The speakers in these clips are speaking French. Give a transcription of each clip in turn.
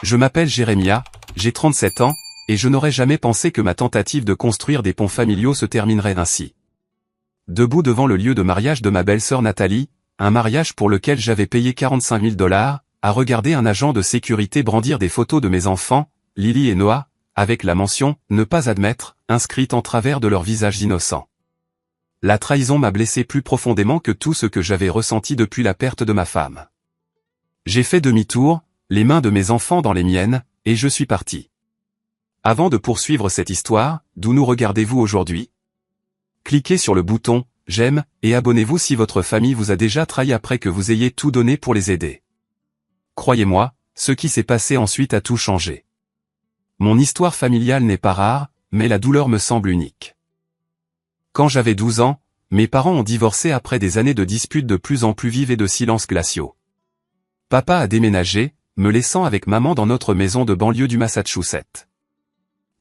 Je m'appelle Jérémia, j'ai 37 ans, et je n'aurais jamais pensé que ma tentative de construire des ponts familiaux se terminerait ainsi. Debout devant le lieu de mariage de ma belle-sœur Nathalie, un mariage pour lequel j'avais payé 45 000 $, à regarder un agent de sécurité brandir des photos de mes enfants, Lily et Noah, avec la mention « Ne pas admettre » inscrite en travers de leurs visages innocents. La trahison m'a blessé plus profondément que tout ce que j'avais ressenti depuis la perte de ma femme. J'ai fait demi-tour, les mains de mes enfants dans les miennes, et je suis parti. Avant de poursuivre cette histoire, d'où nous regardez-vous aujourd'hui? Cliquez sur le bouton « J'aime » et abonnez-vous si votre famille vous a déjà trahi après que vous ayez tout donné pour les aider. Croyez-moi, ce qui s'est passé ensuite a tout changé. Mon histoire familiale n'est pas rare, mais la douleur me semble unique. Quand j'avais 12 ans, mes parents ont divorcé après des années de disputes de plus en plus vives et de silences glaciaux. Papa a déménagé, me laissant avec maman dans notre maison de banlieue du Massachusetts.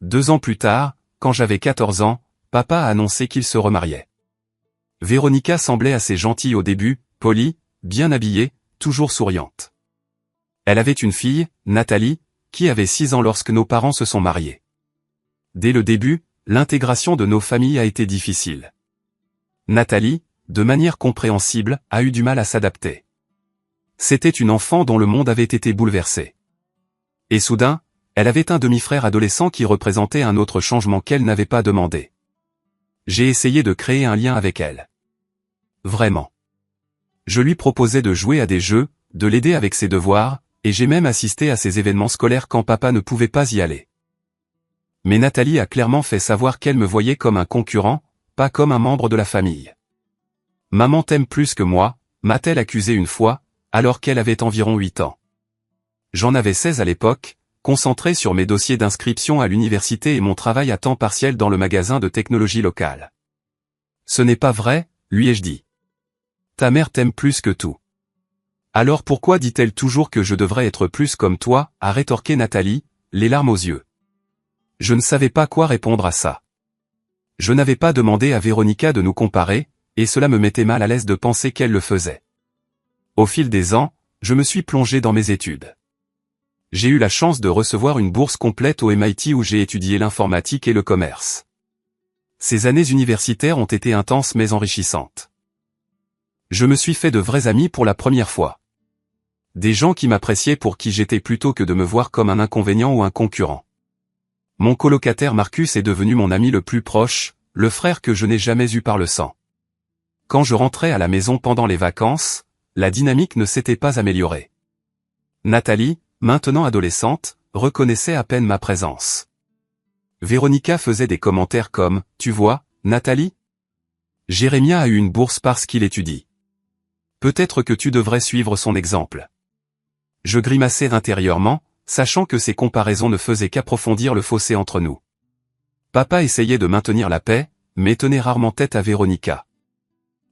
2 ans plus tard, quand j'avais 14 ans, papa a annoncé qu'il se remariait. Véronica semblait assez gentille au début, polie, bien habillée, toujours souriante. Elle avait une fille, Nathalie, qui avait 6 ans lorsque nos parents se sont mariés. Dès le début, l'intégration de nos familles a été difficile. Nathalie, de manière compréhensible, a eu du mal à s'adapter. C'était une enfant dont le monde avait été bouleversé. Et soudain, elle avait un demi-frère adolescent qui représentait un autre changement qu'elle n'avait pas demandé. J'ai essayé de créer un lien avec elle. Vraiment. Je lui proposais de jouer à des jeux, de l'aider avec ses devoirs, et j'ai même assisté à ses événements scolaires quand papa ne pouvait pas y aller. Mais Nathalie a clairement fait savoir qu'elle me voyait comme un concurrent, pas comme un membre de la famille. « Maman t'aime plus que moi », m'a-t-elle accusé une fois, alors qu'elle avait environ 8 ans. J'en avais 16 à l'époque, concentré sur mes dossiers d'inscription à l'université et mon travail à temps partiel dans le magasin de technologie locale. « Ce n'est pas vrai », lui ai-je dit. « Ta mère t'aime plus que tout. » « Alors pourquoi dit-elle toujours que je devrais être plus comme toi ?» a rétorqué Nathalie, les larmes aux yeux. Je ne savais pas quoi répondre à ça. Je n'avais pas demandé à Véronica de nous comparer, et cela me mettait mal à l'aise de penser qu'elle le faisait. Au fil des ans, je me suis plongé dans mes études. J'ai eu la chance de recevoir une bourse complète au MIT où j'ai étudié l'informatique et le commerce. Ces années universitaires ont été intenses mais enrichissantes. Je me suis fait de vrais amis pour la première fois. Des gens qui m'appréciaient pour qui j'étais plutôt que de me voir comme un inconvénient ou un concurrent. Mon colocataire Marcus est devenu mon ami le plus proche, le frère que je n'ai jamais eu par le sang. Quand je rentrais à la maison pendant les vacances, la dynamique ne s'était pas améliorée. Nathalie, maintenant adolescente, reconnaissait à peine ma présence. Véronica faisait des commentaires comme « Tu vois, Nathalie ? Jérémia a eu une bourse parce qu'il étudie. Peut-être que tu devrais suivre son exemple. » Je grimaçais intérieurement, sachant que ces comparaisons ne faisaient qu'approfondir le fossé entre nous. Papa essayait de maintenir la paix, mais tenait rarement tête à Véronica.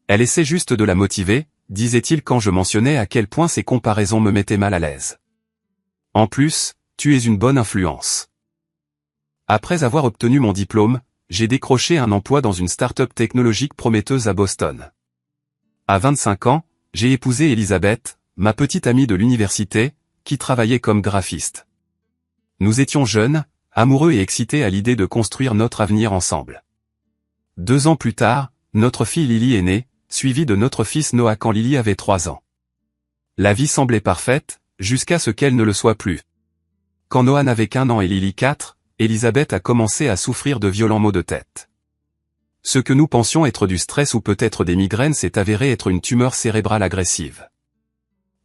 Elle essaie juste de la motiver, disait-il quand je mentionnais à quel point ces comparaisons me mettaient mal à l'aise. En plus, tu es une bonne influence. Après avoir obtenu mon diplôme, j'ai décroché un emploi dans une start-up technologique prometteuse à Boston. À 25 ans, j'ai épousé Elisabeth, ma petite amie de l'université, qui travaillait comme graphiste. Nous étions jeunes, amoureux et excités à l'idée de construire notre avenir ensemble. 2 ans plus tard, notre fille Lily est née, suivie de notre fils Noah quand Lily avait 3 ans. La vie semblait parfaite, jusqu'à ce qu'elle ne le soit plus. Quand Noah n'avait qu'1 an et Lily 4, Elisabeth a commencé à souffrir de violents maux de tête. Ce que nous pensions être du stress ou peut-être des migraines s'est avéré être une tumeur cérébrale agressive.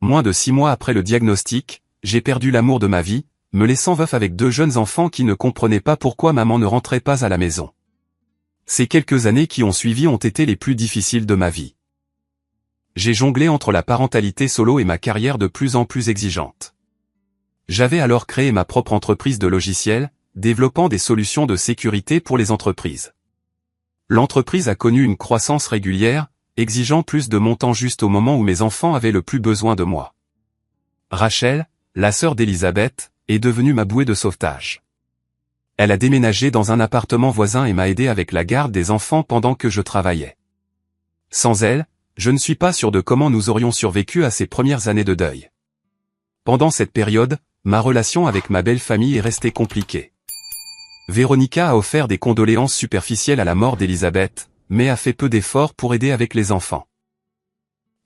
Moins de 6 mois après le diagnostic, j'ai perdu l'amour de ma vie, me laissant veuf avec 2 jeunes enfants qui ne comprenaient pas pourquoi maman ne rentrait pas à la maison. Ces quelques années qui ont suivi ont été les plus difficiles de ma vie. J'ai jonglé entre la parentalité solo et ma carrière de plus en plus exigeante. J'avais alors créé ma propre entreprise de logiciels, développant des solutions de sécurité pour les entreprises. L'entreprise a connu une croissance régulière, exigeant plus de montants juste au moment où mes enfants avaient le plus besoin de moi. Rachel, la sœur d'Elisabeth, est devenue ma bouée de sauvetage. Elle a déménagé dans un appartement voisin et m'a aidé avec la garde des enfants pendant que je travaillais. Sans elle, je ne suis pas sûr de comment nous aurions survécu à ces premières années de deuil. Pendant cette période, ma relation avec ma belle famille est restée compliquée. Véronica a offert des condoléances superficielles à la mort d'Elisabeth, mais a fait peu d'efforts pour aider avec les enfants.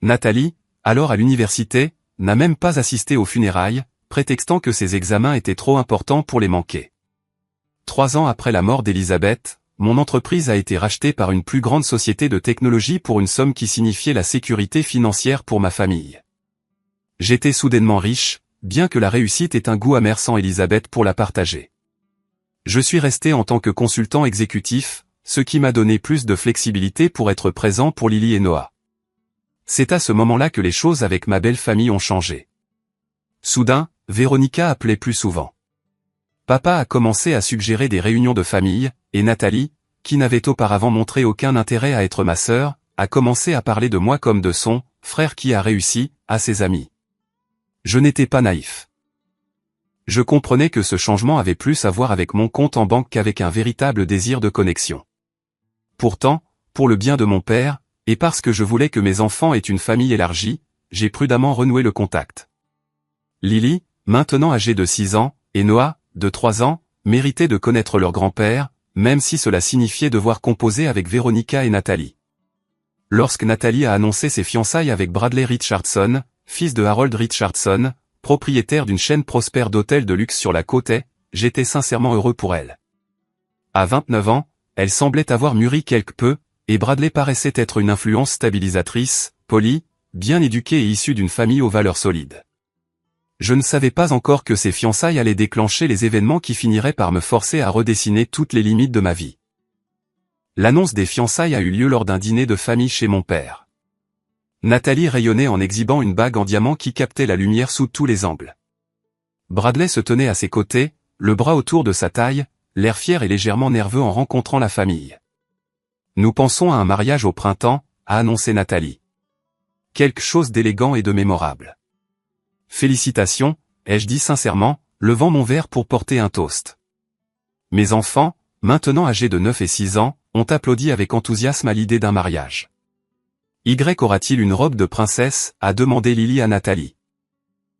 Nathalie, alors à l'université, n'a même pas assisté aux funérailles, prétextant que ses examens étaient trop importants pour les manquer. 3 ans après la mort d'Elisabeth, mon entreprise a été rachetée par une plus grande société de technologie pour une somme qui signifiait la sécurité financière pour ma famille. J'étais soudainement riche, bien que la réussite ait un goût amer sans Elisabeth pour la partager. Je suis resté en tant que consultant exécutif, ce qui m'a donné plus de flexibilité pour être présent pour Lily et Noah. C'est à ce moment-là que les choses avec ma belle famille ont changé. Soudain, Véronica appelait plus souvent. Papa a commencé à suggérer des réunions de famille, et Nathalie, qui n'avait auparavant montré aucun intérêt à être ma sœur, a commencé à parler de moi comme de son frère qui a réussi, à ses amis. Je n'étais pas naïf. Je comprenais que ce changement avait plus à voir avec mon compte en banque qu'avec un véritable désir de connexion. Pourtant, pour le bien de mon père, et parce que je voulais que mes enfants aient une famille élargie, j'ai prudemment renoué le contact. Lily, maintenant âgée de 6 ans, et Noah, de 3 ans, méritaient de connaître leur grand-père, même si cela signifiait devoir composer avec Véronica et Nathalie. Lorsque Nathalie a annoncé ses fiançailles avec Bradley Richardson, fils de Harold Richardson, propriétaire d'une chaîne prospère d'hôtels de luxe sur la côte est, j'étais sincèrement heureux pour elle. À 29 ans, elle semblait avoir mûri quelque peu, et Bradley paraissait être une influence stabilisatrice, polie, bien éduquée et issue d'une famille aux valeurs solides. Je ne savais pas encore que ces fiançailles allaient déclencher les événements qui finiraient par me forcer à redessiner toutes les limites de ma vie. L'annonce des fiançailles a eu lieu lors d'un dîner de famille chez mon père. Nathalie rayonnait en exhibant une bague en diamant qui captait la lumière sous tous les angles. Bradley se tenait à ses côtés, le bras autour de sa taille, l'air fier et légèrement nerveux en rencontrant la famille. Nous pensons à un mariage au printemps, a annoncé Nathalie. Quelque chose d'élégant et de mémorable. Félicitations, ai-je dit sincèrement, levant mon verre pour porter un toast. Mes enfants, maintenant âgés de 9 et 6 ans, ont applaudi avec enthousiasme à l'idée d'un mariage. Y aura-t-il une robe de princesse, a demandé Lily à Nathalie.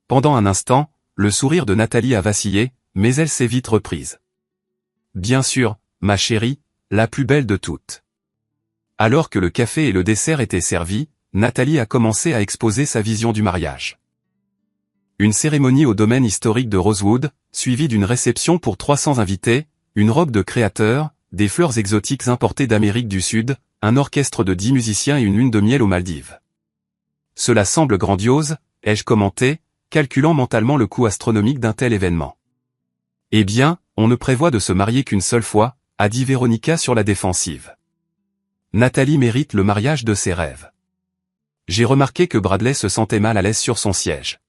Pendant un instant, le sourire de Nathalie a vacillé, mais elle s'est vite reprise. Bien sûr, ma chérie, la plus belle de toutes. Alors que le café et le dessert étaient servis, Nathalie a commencé à exposer sa vision du mariage. Une cérémonie au domaine historique de Rosewood, suivie d'une réception pour 300 invités, une robe de créateur, des fleurs exotiques importées d'Amérique du Sud, un orchestre de 10 musiciens et une lune de miel aux Maldives. Cela semble grandiose, ai-je commenté, calculant mentalement le coût astronomique d'un tel événement. Eh bien, on ne prévoit de se marier qu'une seule fois, a dit Véronica sur la défensive. Nathalie mérite le mariage de ses rêves. J'ai remarqué que Bradley se sentait mal à l'aise sur son siège.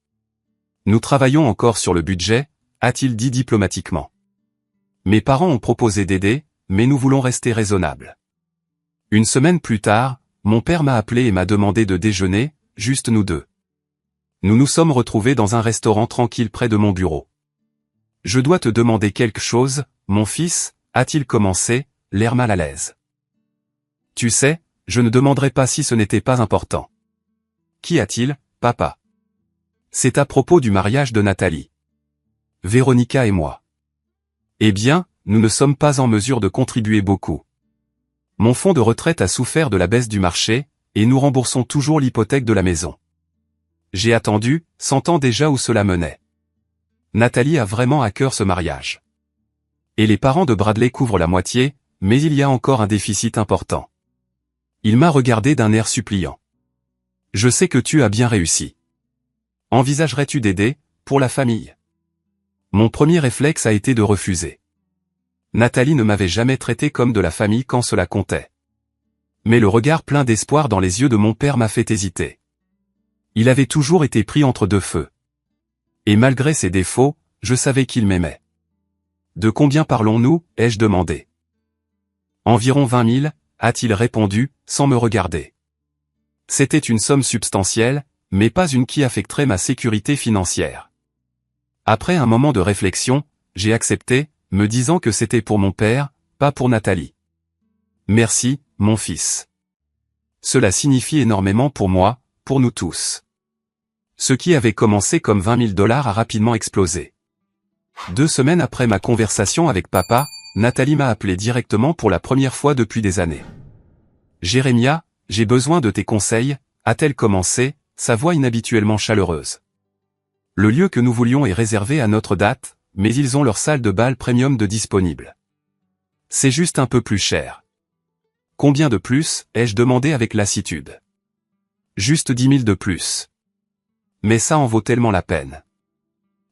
Nous travaillons encore sur le budget, a-t-il dit diplomatiquement. Mes parents ont proposé d'aider, mais nous voulons rester raisonnables. Une semaine plus tard, mon père m'a appelé et m'a demandé de déjeuner, juste nous deux. Nous nous sommes retrouvés dans un restaurant tranquille près de mon bureau. Je dois te demander quelque chose, mon fils, a-t-il commencé, l'air mal à l'aise. Tu sais, je ne demanderai pas si ce n'était pas important. Qu'y a-t-il, papa? C'est à propos du mariage de Nathalie. Véronica et moi. Eh bien, nous ne sommes pas en mesure de contribuer beaucoup. Mon fonds de retraite a souffert de la baisse du marché, et nous remboursons toujours l'hypothèque de la maison. J'ai attendu, sentant déjà où cela menait. Nathalie a vraiment à cœur ce mariage. Et les parents de Bradley couvrent la moitié, mais il y a encore un déficit important. Il m'a regardé d'un air suppliant. Je sais que tu as bien réussi. Envisagerais-tu d'aider, pour la famille? Mon premier réflexe a été de refuser. Nathalie ne m'avait jamais traité comme de la famille quand cela comptait. Mais le regard plein d'espoir dans les yeux de mon père m'a fait hésiter. Il avait toujours été pris entre deux feux. Et malgré ses défauts, je savais qu'il m'aimait. De combien parlons-nous, ai-je demandé. Environ 20 000, a-t-il répondu, sans me regarder. C'était une somme substantielle, mais pas une qui affecterait ma sécurité financière. Après un moment de réflexion, j'ai accepté, me disant que c'était pour mon père, pas pour Nathalie. Merci, mon fils. Cela signifie énormément pour moi, pour nous tous. Ce qui avait commencé comme 20 000 $ a rapidement explosé. 2 semaines après ma conversation avec papa, Nathalie m'a appelé directement pour la première fois depuis des années. Jérémia, j'ai besoin de tes conseils, a-t-elle commencé, sa voix inhabituellement chaleureuse. Le lieu que nous voulions est réservé à notre date, mais ils ont leur salle de bal premium de disponible. C'est juste un peu plus cher. Combien de plus, ai-je demandé avec lassitude. Juste 10 000 de plus. Mais ça en vaut tellement la peine.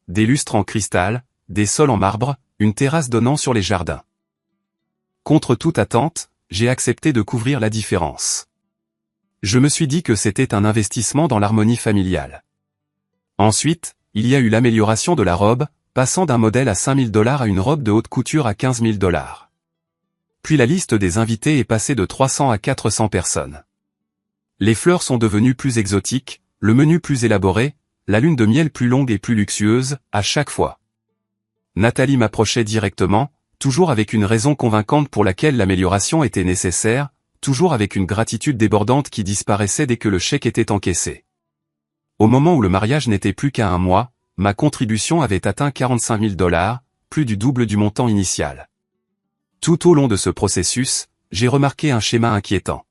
Des lustres en cristal, des sols en marbre, une terrasse donnant sur les jardins. Contre toute attente, j'ai accepté de couvrir la différence. Je me suis dit que c'était un investissement dans l'harmonie familiale. Ensuite, il y a eu l'amélioration de la robe, passant d'un modèle à 5 000 $ à une robe de haute couture à 15 000 $. Puis la liste des invités est passée de 300 à 400 personnes. Les fleurs sont devenues plus exotiques, le menu plus élaboré, la lune de miel plus longue et plus luxueuse, à chaque fois. Nathalie m'approchait directement, toujours avec une raison convaincante pour laquelle l'amélioration était nécessaire, toujours avec une gratitude débordante qui disparaissait dès que le chèque était encaissé. Au moment où le mariage n'était plus qu'à 1 mois, ma contribution avait atteint 45 000 $, plus du double du montant initial. Tout au long de ce processus, j'ai remarqué un schéma inquiétant.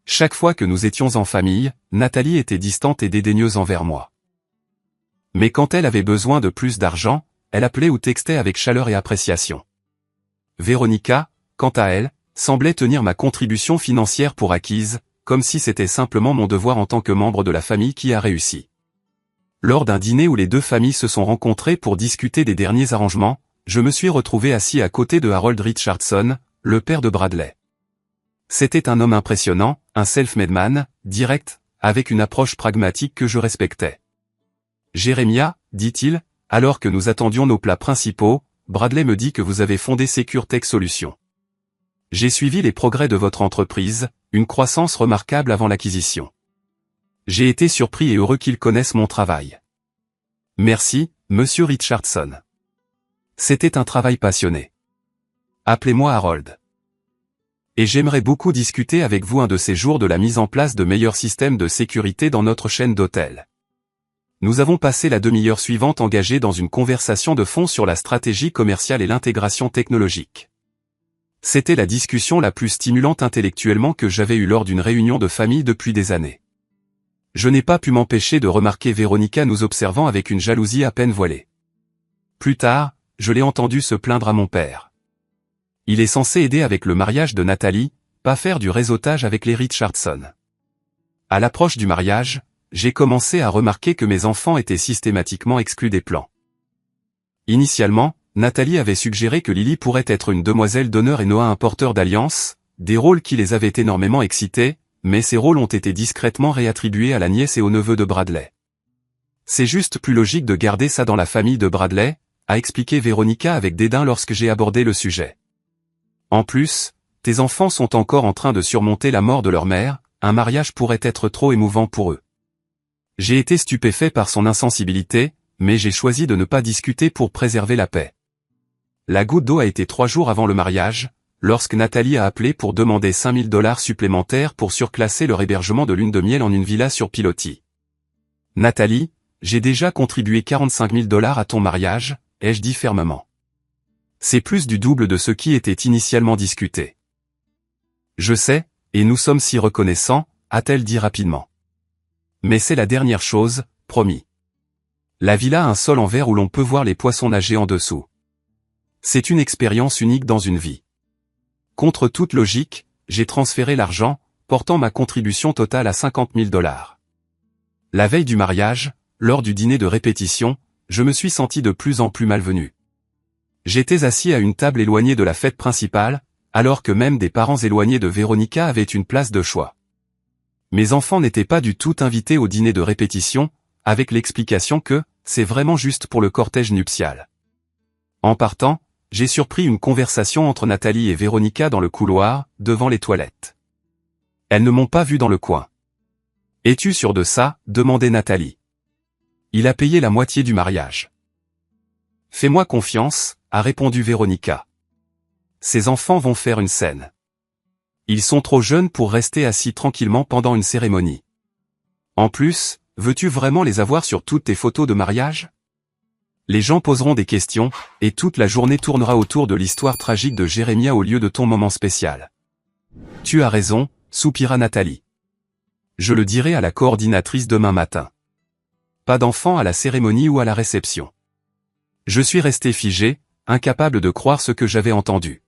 Chaque fois que nous étions en famille, Nathalie était distante et dédaigneuse envers moi. Mais quand elle avait besoin de plus d'argent, elle appelait ou textait avec chaleur et appréciation. Véronica, quant à elle, semblait tenir ma contribution financière pour acquise, comme si c'était simplement mon devoir en tant que membre de la famille qui a réussi. Lors d'un dîner où les deux familles se sont rencontrées pour discuter des derniers arrangements, je me suis retrouvé assis à côté de Harold Richardson, le père de Bradley. C'était un homme impressionnant, un self-made man, direct, avec une approche pragmatique que je respectais. Jérémia, dit-il, alors que nous attendions nos plats principaux, Bradley me dit que vous avez fondé Secure Tech Solutions. J'ai suivi les progrès de votre entreprise, une croissance remarquable avant l'acquisition. J'ai été surpris et heureux qu'ils connaissent mon travail. Merci, monsieur Richardson. C'était un travail passionné. Appelez-moi Harold. Et j'aimerais beaucoup discuter avec vous un de ces jours de la mise en place de meilleurs systèmes de sécurité dans notre chaîne d'hôtels. Nous avons passé la demi-heure suivante engagés dans une conversation de fond sur la stratégie commerciale et l'intégration technologique. C'était la discussion la plus stimulante intellectuellement que j'avais eue lors d'une réunion de famille depuis des années. Je n'ai pas pu m'empêcher de remarquer Véronica nous observant avec une jalousie à peine voilée. Plus tard, je l'ai entendu se plaindre à mon père. Il est censé aider avec le mariage de Nathalie, pas faire du réseautage avec les Richardson. À l'approche du mariage, j'ai commencé à remarquer que mes enfants étaient systématiquement exclus des plans. Initialement, Nathalie avait suggéré que Lily pourrait être une demoiselle d'honneur et Noah un porteur d'alliance, des rôles qui les avaient énormément excités, mais ces rôles ont été discrètement réattribués à la nièce et au neveu de Bradley. C'est juste plus logique de garder ça dans la famille de Bradley, a expliqué Véronica avec dédain lorsque j'ai abordé le sujet. En plus, tes enfants sont encore en train de surmonter la mort de leur mère, un mariage pourrait être trop émouvant pour eux. J'ai été stupéfait par son insensibilité, mais j'ai choisi de ne pas discuter pour préserver la paix. La goutte d'eau a été 3 jours avant le mariage, lorsque Nathalie a appelé pour demander 5 000 $ supplémentaires pour surclasser leur hébergement de lune de miel en une villa sur pilotis. Nathalie, j'ai déjà contribué 45 000 $ à ton mariage, ai-je dit fermement. C'est plus du double de ce qui était initialement discuté. Je sais, et nous sommes si reconnaissants, a-t-elle dit rapidement. Mais c'est la dernière chose, promis. La villa a un sol en verre où l'on peut voir les poissons nager en dessous. C'est une expérience unique dans une vie. Contre toute logique, j'ai transféré l'argent, portant ma contribution totale à 50 000 $. La veille du mariage, lors du dîner de répétition, je me suis senti de plus en plus malvenu. J'étais assis à une table éloignée de la fête principale, alors que même des parents éloignés de Véronica avaient une place de choix. Mes enfants n'étaient pas du tout invités au dîner de répétition, avec l'explication que c'est vraiment juste pour le cortège nuptial. En partant, j'ai surpris une conversation entre Nathalie et Véronica dans le couloir, devant les toilettes. Elles ne m'ont pas vu dans le coin. « Es-tu sûr de ça ?» demandait Nathalie. « Il a payé la moitié du mariage. »« Fais-moi confiance », a répondu Véronica. « Ces enfants vont faire une scène. Ils sont trop jeunes pour rester assis tranquillement pendant une cérémonie. En plus, veux-tu vraiment les avoir sur toutes tes photos de mariage ? Les gens poseront des questions, et toute la journée tournera autour de l'histoire tragique de Jérémia au lieu de ton moment spécial. Tu as raison, soupira Nathalie. Je le dirai à la coordinatrice demain matin. Pas d'enfant à la cérémonie ou à la réception. Je suis resté figé, incapable de croire ce que j'avais entendu.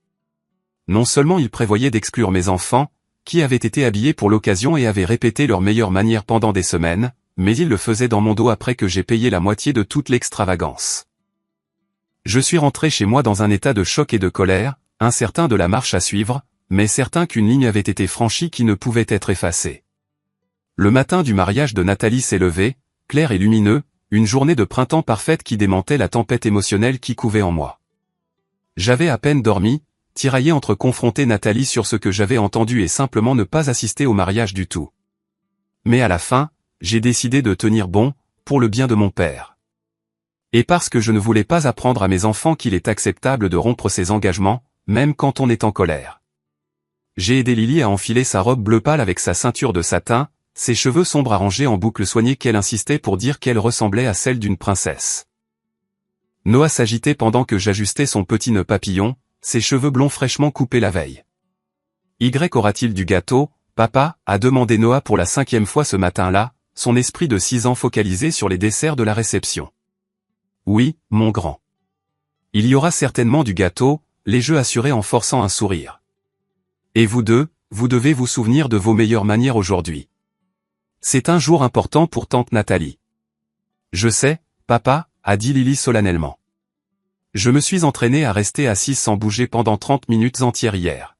Non seulement il prévoyait d'exclure mes enfants, qui avaient été habillés pour l'occasion et avaient répété leur meilleure manière pendant des semaines, mais il le faisait dans mon dos après que j'ai payé la moitié de toute l'extravagance. Je suis rentré chez moi dans un état de choc et de colère, incertain de la marche à suivre, mais certain qu'une ligne avait été franchie qui ne pouvait être effacée. Le matin du mariage de Nathalie s'est levé, clair et lumineux, une journée de printemps parfaite qui démentait la tempête émotionnelle qui couvait en moi. J'avais à peine dormi, tiraillé entre confronter Nathalie sur ce que j'avais entendu et simplement ne pas assister au mariage du tout. Mais à la fin, j'ai décidé de tenir bon, pour le bien de mon père. Et parce que je ne voulais pas apprendre à mes enfants qu'il est acceptable de rompre ses engagements, même quand on est en colère. J'ai aidé Lily à enfiler sa robe bleu pâle avec sa ceinture de satin, ses cheveux sombres arrangés en boucles soignées qu'elle insistait pour dire qu'elle ressemblait à celle d'une princesse. Noah s'agitait pendant que j'ajustais son petit nœud papillon, ses cheveux blonds fraîchement coupés la veille. Y aura-t-il du gâteau, papa, a demandé Noah pour la 5e fois ce matin-là, son esprit de 6 ans focalisé sur les desserts de la réception. Oui, mon grand. Il y aura certainement du gâteau, les jeux assurés en forçant un sourire. Et vous deux, vous devez vous souvenir de vos meilleures manières aujourd'hui. C'est un jour important pour tante Nathalie. Je sais, papa, a dit Lily solennellement. Je me suis entraîné à rester assise sans bouger pendant 30 minutes entières hier.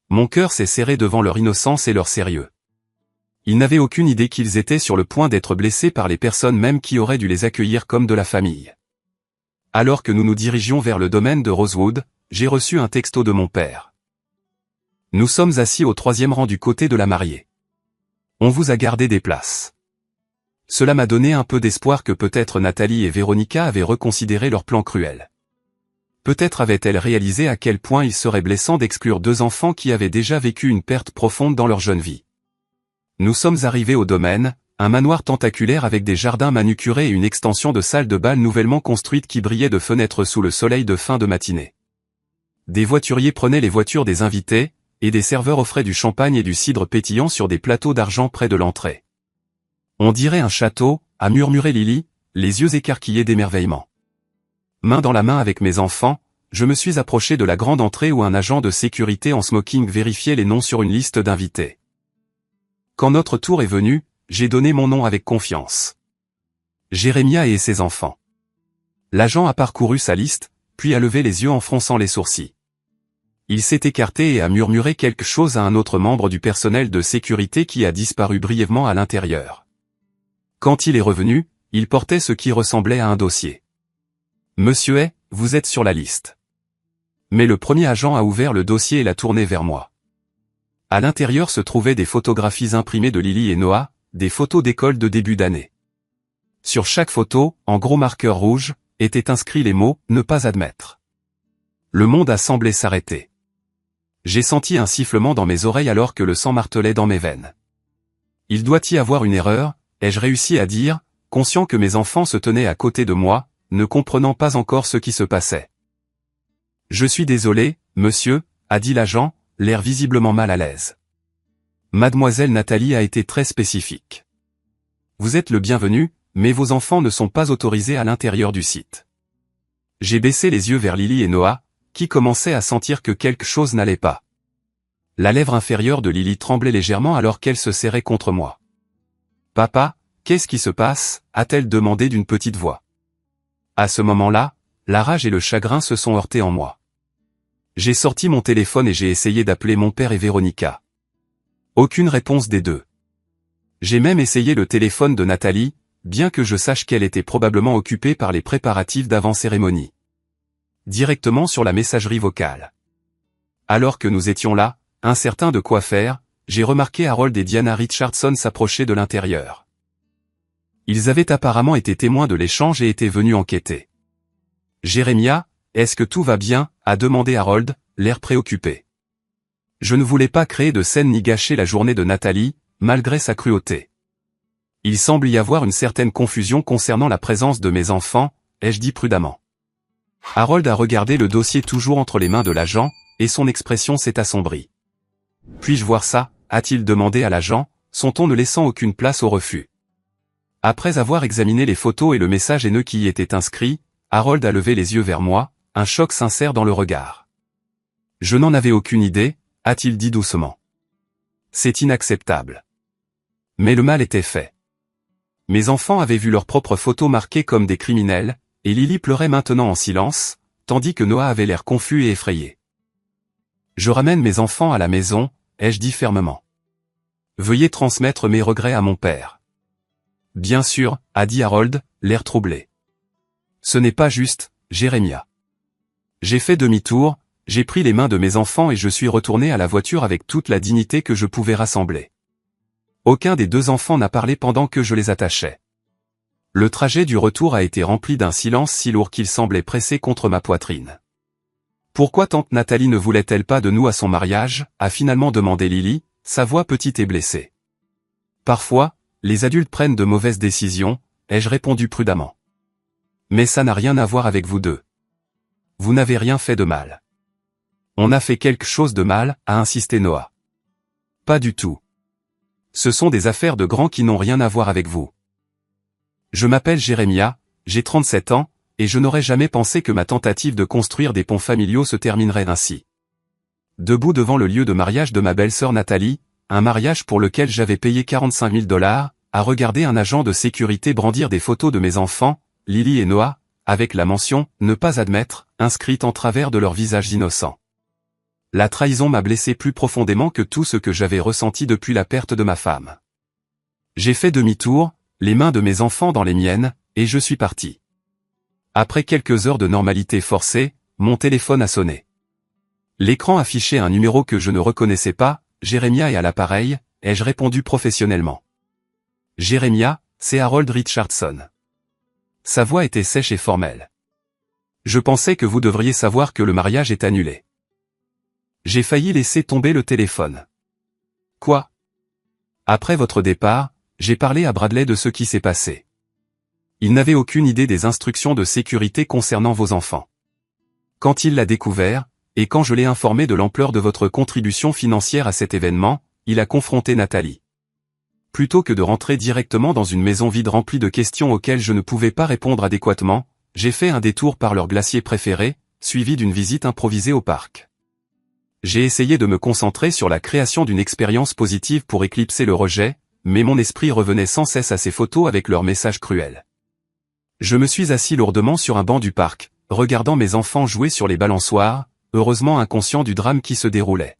Mon cœur s'est serré devant leur innocence et leur sérieux. Ils n'avaient aucune idée qu'ils étaient sur le point d'être blessés par les personnes même qui auraient dû les accueillir comme de la famille. Alors que nous nous dirigions vers le domaine de Rosewood, j'ai reçu un texto de mon père. Nous sommes assis au 3e rang du côté de la mariée. On vous a gardé des places. Cela m'a donné un peu d'espoir que peut-être Nathalie et Véronica avaient reconsidéré leur plan cruel. Peut-être avaient-elles réalisé à quel point il serait blessant d'exclure 2 enfants qui avaient déjà vécu une perte profonde dans leur jeune vie. Nous sommes arrivés au domaine, un manoir tentaculaire avec des jardins manucurés et une extension de salle de bal nouvellement construite qui brillait de fenêtres sous le soleil de fin de matinée. Des voituriers prenaient les voitures des invités, et des serveurs offraient du champagne et du cidre pétillant sur des plateaux d'argent près de l'entrée. On dirait un château, a murmuré Lily, les yeux écarquillés d'émerveillement. Main dans la main avec mes enfants, je me suis approché de la grande entrée où un agent de sécurité en smoking vérifiait les noms sur une liste d'invités. Quand notre tour est venu, j'ai donné mon nom avec confiance. Jérémia et ses enfants. L'agent a parcouru sa liste, puis a levé les yeux en fronçant les sourcils. Il s'est écarté et a murmuré quelque chose à un autre membre du personnel de sécurité qui a disparu brièvement à l'intérieur. Quand il est revenu, il portait ce qui ressemblait à un dossier. Monsieur Hay, vous êtes sur la liste. Mais le premier agent a ouvert le dossier et l'a tourné vers moi. À l'intérieur se trouvaient des photographies imprimées de Lily et Noah, des photos d'école de début d'année. Sur chaque photo, en gros marqueur rouge, étaient inscrits les mots « ne pas admettre ». Le monde a semblé s'arrêter. J'ai senti un sifflement dans mes oreilles alors que le sang martelait dans mes veines. Il doit y avoir une erreur, ai-je réussi à dire, conscient que mes enfants se tenaient à côté de moi, ne comprenant pas encore ce qui se passait. Je suis désolé, monsieur, a dit l'agent, l'air visiblement mal à l'aise. Mademoiselle Nathalie a été très spécifique. Vous êtes le bienvenu, mais vos enfants ne sont pas autorisés à l'intérieur du site. J'ai baissé les yeux vers Lily et Noah, qui commençaient à sentir que quelque chose n'allait pas. La lèvre inférieure de Lily tremblait légèrement alors qu'elle se serrait contre moi. « Papa, qu'est-ce qui se passe ?» a-t-elle demandé d'une petite voix. À ce moment-là, la rage et le chagrin se sont heurtés en moi. J'ai sorti mon téléphone et j'ai essayé d'appeler mon père et Véronica. Aucune réponse des deux. J'ai même essayé le téléphone de Nathalie, bien que je sache qu'elle était probablement occupée par les préparatifs d'avant-cérémonie. Directement sur la messagerie vocale. Alors que nous étions là, incertains de quoi faire, j'ai remarqué Harold et Diana Richardson s'approcher de l'intérieur. Ils avaient apparemment été témoins de l'échange et étaient venus enquêter. « Jérémia, est-ce que tout va bien ?» a demandé Harold, l'air préoccupé. Je ne voulais pas créer de scène ni gâcher la journée de Nathalie, malgré sa cruauté. Il semble y avoir une certaine confusion concernant la présence de mes enfants, ai-je dit prudemment. Harold a regardé le dossier toujours entre les mains de l'agent, et son expression s'est assombrie. Puis-je voir ça, a-t-il demandé à l'agent, son ton ne laissant aucune place au refus. Après avoir examiné les photos et le message haineux qui y était inscrit, Harold a levé les yeux vers moi, un choc sincère dans le regard. Je n'en avais aucune idée, a-t-il dit doucement. C'est inacceptable. Mais le mal était fait. Mes enfants avaient vu leurs propres photos marquées comme des criminels, et Lily pleurait maintenant en silence, tandis que Noah avait l'air confus et effrayé. Je ramène mes enfants à la maison, ai-je dit fermement. Veuillez transmettre mes regrets à mon père. Bien sûr, a dit Harold, l'air troublé. Ce n'est pas juste, Jérémia. J'ai fait demi-tour, j'ai pris les mains de mes enfants et je suis retourné à la voiture avec toute la dignité que je pouvais rassembler. Aucun des deux enfants n'a parlé pendant que je les attachais. Le trajet du retour a été rempli d'un silence si lourd qu'il semblait pressé contre ma poitrine. Pourquoi tante Nathalie ne voulait-elle pas de nous à son mariage, a finalement demandé Lily, sa voix petite et blessée. Parfois, les adultes prennent de mauvaises décisions, ai-je répondu prudemment. Mais ça n'a rien à voir avec vous deux. Vous n'avez rien fait de mal. On a fait quelque chose de mal, a insisté Noah. Pas du tout. Ce sont des affaires de grands qui n'ont rien à voir avec vous. Je m'appelle Jérémia, j'ai 37 ans, et je n'aurais jamais pensé que ma tentative de construire des ponts familiaux se terminerait ainsi. Debout devant le lieu de mariage de ma belle-sœur Nathalie, un mariage pour lequel j'avais payé 45 000 $, à regarder un agent de sécurité brandir des photos de mes enfants, Lily et Noah, avec la mention « Ne pas admettre » inscrite en travers de leurs visages innocents. La trahison m'a blessé plus profondément que tout ce que j'avais ressenti depuis la perte de ma femme. J'ai fait demi-tour, les mains de mes enfants dans les miennes, et je suis parti. Après quelques heures de normalité forcée, mon téléphone a sonné. L'écran affichait un numéro que je ne reconnaissais pas, Jérémia est à l'appareil, ai-je répondu professionnellement. Jérémia, c'est Harold Richardson. Sa voix était sèche et formelle. Je pensais que vous devriez savoir que le mariage est annulé. J'ai failli laisser tomber le téléphone. Quoi? Après votre départ, j'ai parlé à Bradley de ce qui s'est passé. Il n'avait aucune idée des instructions de sécurité concernant vos enfants. Quand il l'a découvert, et quand je l'ai informé de l'ampleur de votre contribution financière à cet événement, il a confronté Nathalie. Plutôt que de rentrer directement dans une maison vide remplie de questions auxquelles je ne pouvais pas répondre adéquatement, j'ai fait un détour par leur glacier préféré, suivi d'une visite improvisée au parc. J'ai essayé de me concentrer sur la création d'une expérience positive pour éclipser le rejet, mais mon esprit revenait sans cesse à ces photos avec leurs messages cruels. Je me suis assis lourdement sur un banc du parc, regardant mes enfants jouer sur les balançoires, heureusement inconscient du drame qui se déroulait.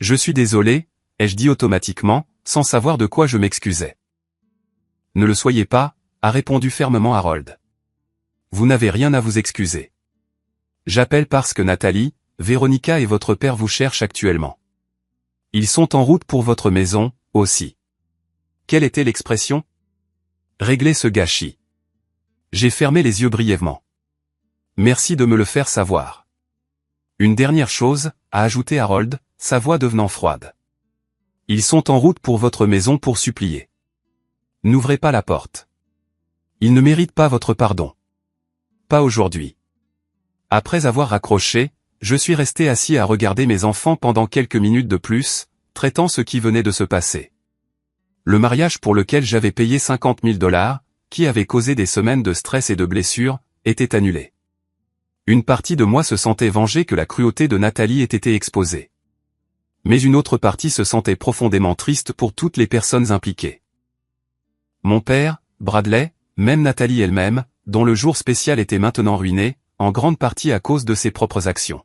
Je suis désolé, ai-je dit automatiquement, sans savoir de quoi je m'excusais. Ne le soyez pas, a répondu fermement Harold. Vous n'avez rien à vous excuser. J'appelle parce que Nathalie, Véronica et votre père vous cherchent actuellement. Ils sont en route pour votre maison, aussi. Quelle était l'expression? Régler ce gâchis. J'ai fermé les yeux brièvement. Merci de me le faire savoir. Une dernière chose, a ajouté Harold, sa voix devenant froide. Ils sont en route pour votre maison pour supplier. N'ouvrez pas la porte. Ils ne méritent pas votre pardon. Pas aujourd'hui. Après avoir raccroché, je suis resté assis à regarder mes enfants pendant quelques minutes de plus, traitant ce qui venait de se passer. Le mariage pour lequel j'avais payé 50 000 $, qui avait causé des semaines de stress et de blessures, était annulé. Une partie de moi se sentait vengée que la cruauté de Nathalie ait été exposée. Mais une autre partie se sentait profondément triste pour toutes les personnes impliquées. Mon père, Bradley, même Nathalie elle-même, dont le jour spécial était maintenant ruiné, en grande partie à cause de ses propres actions.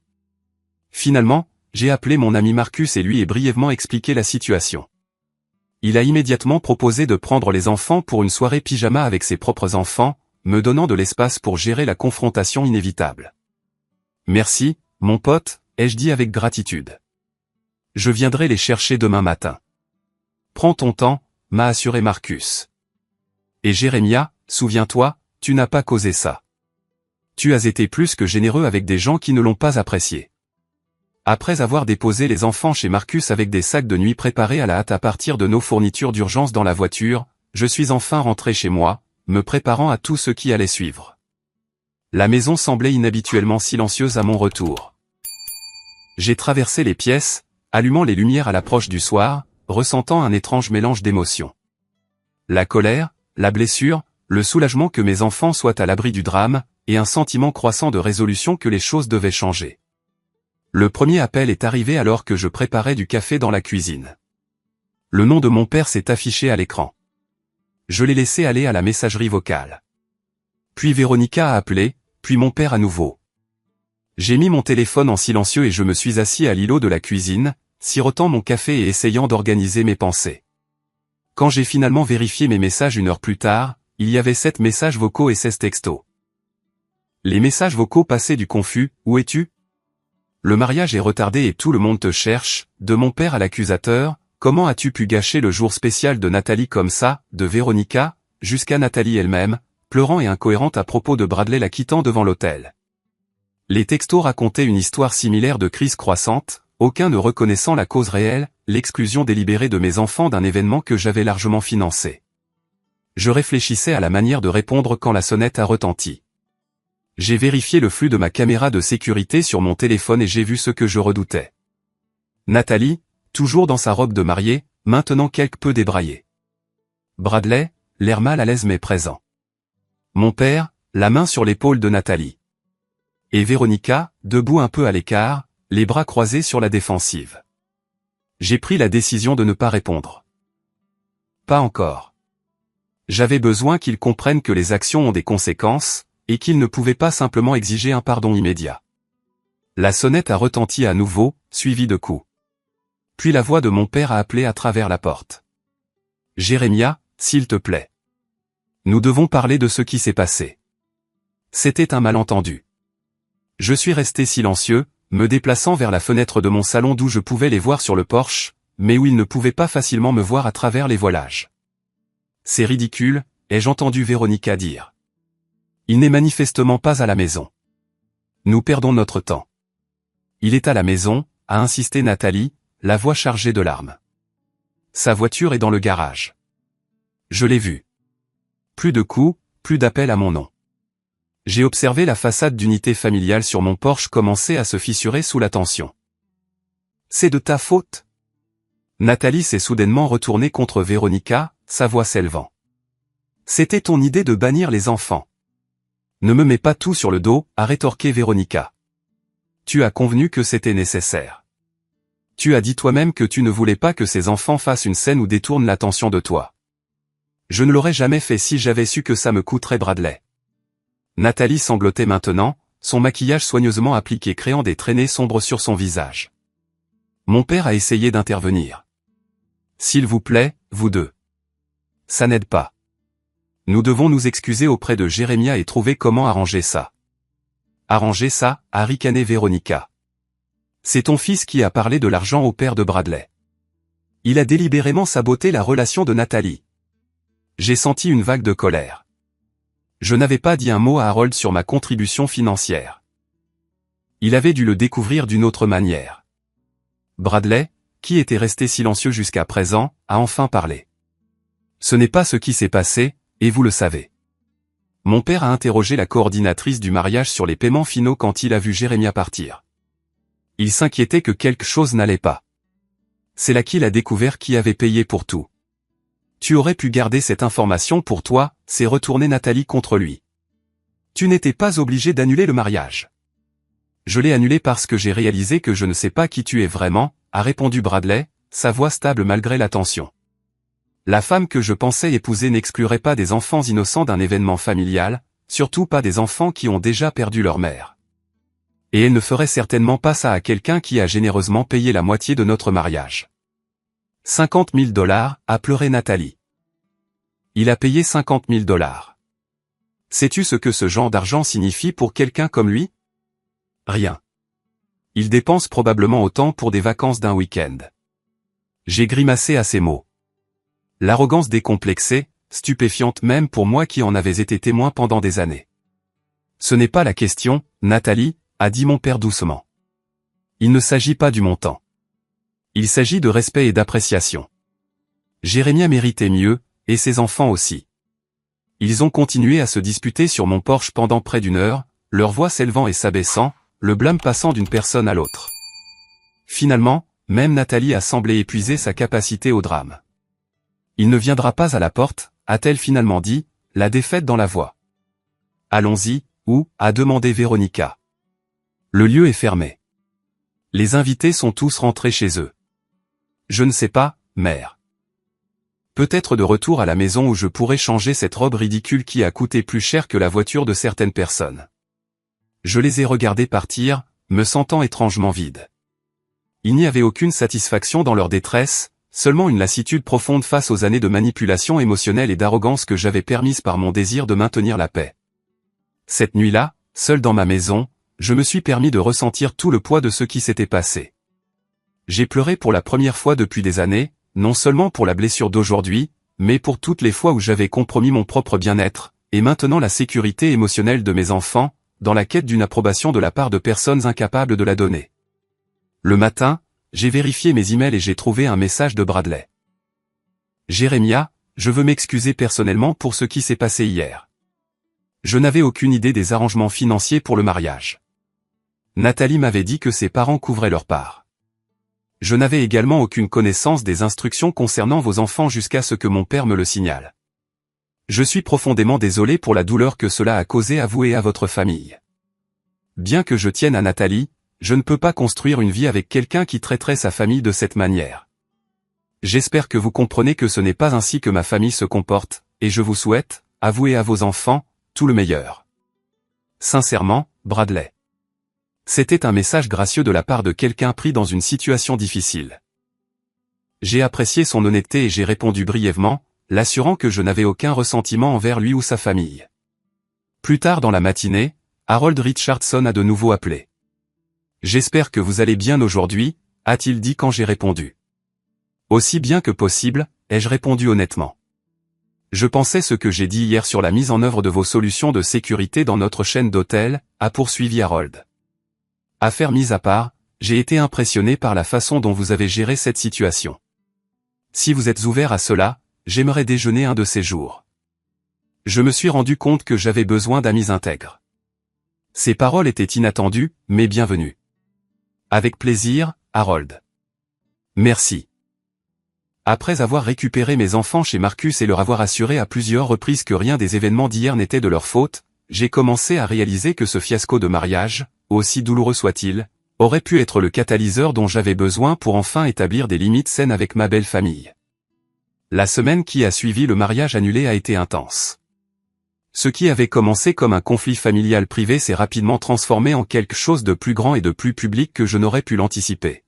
Finalement, j'ai appelé mon ami Marcus et lui ai brièvement expliqué la situation. Il a immédiatement proposé de prendre les enfants pour une soirée pyjama avec ses propres enfants, me donnant de l'espace pour gérer la confrontation inévitable. Merci, mon pote, ai-je dit avec gratitude. Je viendrai les chercher demain matin. Prends ton temps, m'a assuré Marcus. Et Jérémia, souviens-toi, tu n'as pas causé ça. Tu as été plus que généreux avec des gens qui ne l'ont pas apprécié. Après avoir déposé les enfants chez Marcus avec des sacs de nuit préparés à la hâte à partir de nos fournitures d'urgence dans la voiture, je suis enfin rentré chez moi, me préparant à tout ce qui allait suivre. La maison semblait inhabituellement silencieuse à mon retour. J'ai traversé les pièces, allumant les lumières à l'approche du soir, ressentant un étrange mélange d'émotions. La colère, la blessure, le soulagement que mes enfants soient à l'abri du drame, et un sentiment croissant de résolution que les choses devaient changer. Le premier appel est arrivé alors que je préparais du café dans la cuisine. Le nom de mon père s'est affiché à l'écran. Je l'ai laissé aller à la messagerie vocale. Puis Véronica a appelé, puis mon père à nouveau. J'ai mis mon téléphone en silencieux et je me suis assis à l'îlot de la cuisine, sirotant mon café et essayant d'organiser mes pensées. Quand j'ai finalement vérifié mes messages 1 heure plus tard, il y avait 7 messages vocaux et 16 textos. Les messages vocaux passaient du confus « Où es-tu ? Le mariage est retardé et tout le monde te cherche », de mon père à l'accusateur, « Comment as-tu pu gâcher le jour spécial de Nathalie comme ça ?» de Véronica, jusqu'à Nathalie elle-même, pleurant et incohérente à propos de Bradley la quittant devant l'hôtel. Les textos racontaient une histoire similaire de crise croissante, aucun ne reconnaissant la cause réelle, l'exclusion délibérée de mes enfants d'un événement que j'avais largement financé. Je réfléchissais à la manière de répondre quand la sonnette a retenti. J'ai vérifié le flux de ma caméra de sécurité sur mon téléphone et j'ai vu ce que je redoutais. Nathalie, toujours dans sa robe de mariée, maintenant quelque peu débraillée. Bradley, l'air mal à l'aise mais présent. Mon père, la main sur l'épaule de Nathalie. Et Véronica, debout un peu à l'écart, les bras croisés sur la défensive. J'ai pris la décision de ne pas répondre. Pas encore. J'avais besoin qu'ils comprennent que les actions ont des conséquences, et qu'ils ne pouvaient pas simplement exiger un pardon immédiat. La sonnette a retenti à nouveau, suivie de coups. Puis la voix de mon père a appelé à travers la porte. « Jérémia, s'il te plaît. Nous devons parler de ce qui s'est passé. » C'était un malentendu. Je suis resté silencieux, me déplaçant vers la fenêtre de mon salon d'où je pouvais les voir sur le porche, mais où ils ne pouvaient pas facilement me voir à travers les voilages. « C'est ridicule », ai-je entendu Véronica dire. « Il n'est manifestement pas à la maison. Nous perdons notre temps. »« Il est à la maison », a insisté Nathalie, la voix chargée de larmes. « Sa voiture est dans le garage. Je l'ai vue. » Plus de coups, plus d'appels à mon nom. J'ai observé la façade d'unité familiale sur mon porche commencer à se fissurer sous la tension. « C'est de ta faute ?» Nathalie s'est soudainement retournée contre Véronica, sa voix s'élevant. « C'était ton idée de bannir les enfants. »« Ne me mets pas tout sur le dos », a rétorqué Véronica. « Tu as convenu que c'était nécessaire. Tu as dit toi-même que tu ne voulais pas que ces enfants fassent une scène ou détournent l'attention de toi. Je ne l'aurais jamais fait si j'avais su que ça me coûterait Bradley. » Nathalie sanglotait maintenant, son maquillage soigneusement appliqué créant des traînées sombres sur son visage. Mon père a essayé d'intervenir. « S'il vous plaît, vous deux. Ça n'aide pas. Nous devons nous excuser auprès de Jérémia et trouver comment arranger ça. »« Arranger ça » a ricané Véronica. « C'est ton fils qui a parlé de l'argent au père de Bradley. Il a délibérément saboté la relation de Nathalie. » J'ai senti une vague de colère. Je n'avais pas dit un mot à Harold sur ma contribution financière. Il avait dû le découvrir d'une autre manière. Bradley, qui était resté silencieux jusqu'à présent, a enfin parlé. Ce n'est pas ce qui s'est passé, et vous le savez. Mon père a interrogé la coordinatrice du mariage sur les paiements finaux quand il a vu Jérémia partir. Il s'inquiétait que quelque chose n'allait pas. C'est là qu'il a découvert qui avait payé pour tout. Tu aurais pu garder cette information pour toi, s'est retournée Nathalie contre lui. Tu n'étais pas obligé d'annuler le mariage. Je l'ai annulé parce que j'ai réalisé que je ne sais pas qui tu es vraiment, a répondu Bradley, sa voix stable malgré la tension. La femme que je pensais épouser n'exclurait pas des enfants innocents d'un événement familial, surtout pas des enfants qui ont déjà perdu leur mère. Et elle ne ferait certainement pas ça à quelqu'un qui a généreusement payé la moitié de notre mariage. 50 000 $, a pleuré Nathalie. Il a payé 50 000 $. Sais-tu ce que ce genre d'argent signifie pour quelqu'un comme lui? Rien. Il dépense probablement autant pour des vacances d'un week-end. J'ai grimacé à ces mots. L'arrogance décomplexée, stupéfiante même pour moi qui en avais été témoin pendant des années. Ce n'est pas la question, Nathalie, a dit mon père doucement. Il ne s'agit pas du montant. Il s'agit de respect et d'appréciation. Jérémia méritait mieux, et ses enfants aussi. Ils ont continué à se disputer sur mon porche pendant près d'1 heure, leur voix s'élevant et s'abaissant, le blâme passant d'une personne à l'autre. Finalement, même Nathalie a semblé épuiser sa capacité au drame. Il ne viendra pas à la porte, a-t-elle finalement dit, la défaite dans la voix. Allons-y, où, a demandé Véronica. Le lieu est fermé. Les invités sont tous rentrés chez eux. Je ne sais pas, mère. Peut-être de retour à la maison où je pourrais changer cette robe ridicule qui a coûté plus cher que la voiture de certaines personnes. Je les ai regardés partir, me sentant étrangement vide. Il n'y avait aucune satisfaction dans leur détresse, seulement une lassitude profonde face aux années de manipulation émotionnelle et d'arrogance que j'avais permises par mon désir de maintenir la paix. Cette nuit-là, seul dans ma maison, je me suis permis de ressentir tout le poids de ce qui s'était passé. J'ai pleuré pour la première fois depuis des années, non seulement pour la blessure d'aujourd'hui, mais pour toutes les fois où j'avais compromis mon propre bien-être, et maintenant la sécurité émotionnelle de mes enfants, dans la quête d'une approbation de la part de personnes incapables de la donner. Le matin, j'ai vérifié mes emails et j'ai trouvé un message de Bradley. Jérémia, je veux m'excuser personnellement pour ce qui s'est passé hier. Je n'avais aucune idée des arrangements financiers pour le mariage. Nathalie m'avait dit que ses parents couvraient leur part. Je n'avais également aucune connaissance des instructions concernant vos enfants jusqu'à ce que mon père me le signale. Je suis profondément désolé pour la douleur que cela a causé à vous et à votre famille. Bien que je tienne à Nathalie, je ne peux pas construire une vie avec quelqu'un qui traiterait sa famille de cette manière. J'espère que vous comprenez que ce n'est pas ainsi que ma famille se comporte, et je vous souhaite, à vous et à vos enfants, tout le meilleur. Sincèrement, Bradley. C'était un message gracieux de la part de quelqu'un pris dans une situation difficile. J'ai apprécié son honnêteté et j'ai répondu brièvement, l'assurant que je n'avais aucun ressentiment envers lui ou sa famille. Plus tard dans la matinée, Harold Richardson a de nouveau appelé. « J'espère que vous allez bien aujourd'hui », a-t-il dit quand j'ai répondu. « Aussi bien que possible », ai-je répondu honnêtement. « Je pensais ce que j'ai dit hier sur la mise en œuvre de vos solutions de sécurité dans notre chaîne d'hôtels, a poursuivi Harold. Affaire mise à part, j'ai été impressionné par la façon dont vous avez géré cette situation. Si vous êtes ouvert à cela, j'aimerais déjeuner un de ces jours. Je me suis rendu compte que j'avais besoin d'amis intègres. Ces paroles étaient inattendues, mais bienvenues. Avec plaisir, Harold. Merci. Après avoir récupéré mes enfants chez Marcus et leur avoir assuré à plusieurs reprises que rien des événements d'hier n'était de leur faute, j'ai commencé à réaliser que ce fiasco de mariage, aussi douloureux soit-il, aurait pu être le catalyseur dont j'avais besoin pour enfin établir des limites saines avec ma belle famille. La semaine qui a suivi le mariage annulé a été intense. Ce qui avait commencé comme un conflit familial privé s'est rapidement transformé en quelque chose de plus grand et de plus public que je n'aurais pu l'anticiper.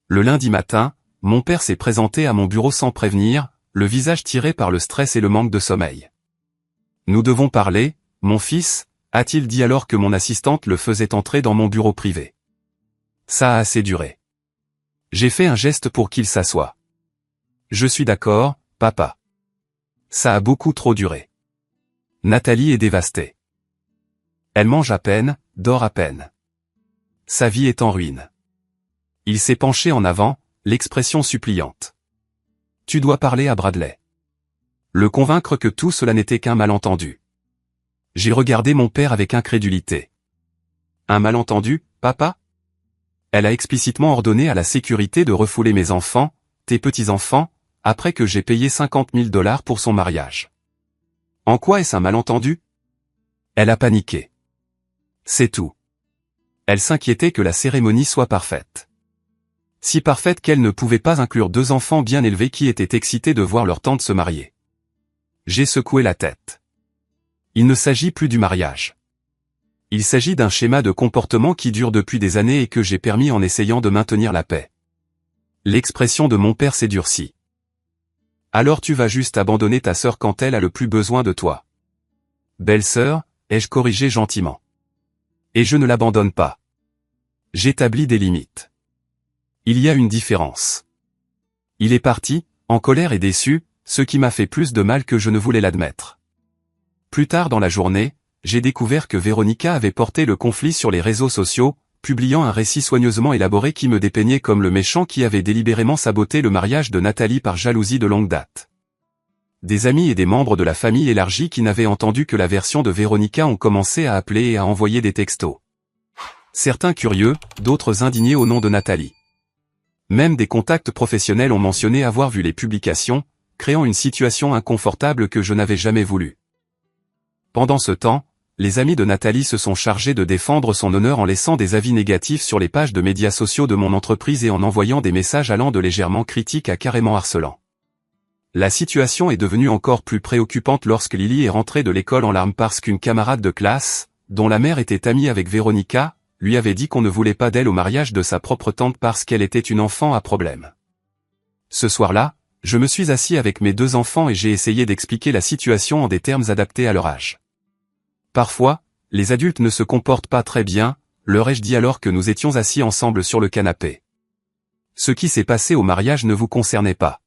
Le lundi matin, mon père s'est présenté à mon bureau sans prévenir, le visage tiré par le stress et le manque de sommeil. « Nous devons parler, mon fils », a-t-il dit alors que mon assistante le faisait entrer dans mon bureau privé. Ça a assez duré. J'ai fait un geste pour qu'il s'assoie. Je suis d'accord, papa. Ça a beaucoup trop duré. Nathalie est dévastée. Elle mange à peine, dort à peine. Sa vie est en ruine. Il s'est penché en avant, l'expression suppliante. Tu dois parler à Bradley. Le convaincre que tout cela n'était qu'un malentendu. J'ai regardé mon père avec incrédulité. Un malentendu, papa? Elle a explicitement ordonné à la sécurité de refouler mes enfants, tes petits-enfants, après que j'ai payé 50 000 $ pour son mariage. En quoi est-ce un malentendu? Elle a paniqué. C'est tout. Elle s'inquiétait que la cérémonie soit parfaite. Si parfaite qu'elle ne pouvait pas inclure 2 enfants bien élevés qui étaient excités de voir leur tante se marier. J'ai secoué la tête. Il ne s'agit plus du mariage. Il s'agit d'un schéma de comportement qui dure depuis des années et que j'ai permis en essayant de maintenir la paix. L'expression de mon père s'est durcie. Alors tu vas juste abandonner ta sœur quand elle a le plus besoin de toi. Belle-sœur, ai-je corrigé gentiment. Et je ne l'abandonne pas. J'établis des limites. Il y a une différence. Il est parti, en colère et déçu, ce qui m'a fait plus de mal que je ne voulais l'admettre. Plus tard dans la journée, j'ai découvert que Véronica avait porté le conflit sur les réseaux sociaux, publiant un récit soigneusement élaboré qui me dépeignait comme le méchant qui avait délibérément saboté le mariage de Nathalie par jalousie de longue date. des amis et des membres de la famille élargie qui n'avaient entendu que la version de Véronica ont commencé à appeler et à envoyer des textos. Certains curieux, d'autres indignés au nom de Nathalie. Même des contacts professionnels ont mentionné avoir vu les publications, créant une situation inconfortable que je n'avais jamais voulu. Pendant ce temps, les amis de Nathalie se sont chargés de défendre son honneur en laissant des avis négatifs sur les pages de médias sociaux de mon entreprise et en envoyant des messages allant de légèrement critiques à carrément harcelant. La situation est devenue encore plus préoccupante lorsque Lily est rentrée de l'école en larmes parce qu'une camarade de classe, dont la mère était amie avec Véronica, lui avait dit qu'on ne voulait pas d'elle au mariage de sa propre tante parce qu'elle était une enfant à problème. Ce soir-là, je me suis assis avec mes 2 enfants et j'ai essayé d'expliquer la situation en des termes adaptés à leur âge. Parfois, les adultes ne se comportent pas très bien, leur ai-je dit alors que nous étions assis ensemble sur le canapé. Ce qui s'est passé au mariage ne vous concernait pas.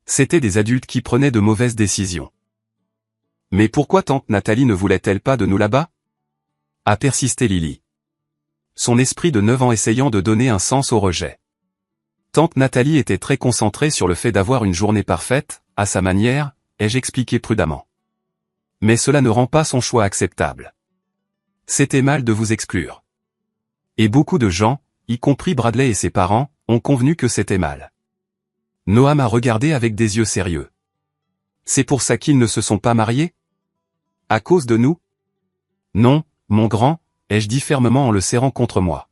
C'étaient des adultes qui prenaient de mauvaises décisions. Mais pourquoi tante Nathalie ne voulait-elle pas de nous là-bas? A persisté Lily. Son esprit de 9 ans essayant de donner un sens au rejet. Tante Nathalie était très concentrée sur le fait d'avoir une journée parfaite, à sa manière, ai-je expliqué prudemment. Mais cela ne rend pas son choix acceptable. C'était mal de vous exclure. Et beaucoup de gens, y compris Bradley et ses parents, ont convenu que c'était mal. Noah m'a regardé avec des yeux sérieux. C'est pour ça qu'ils ne se sont pas mariés? À cause de nous? Non, mon grand, ai-je dit fermement en le serrant contre moi.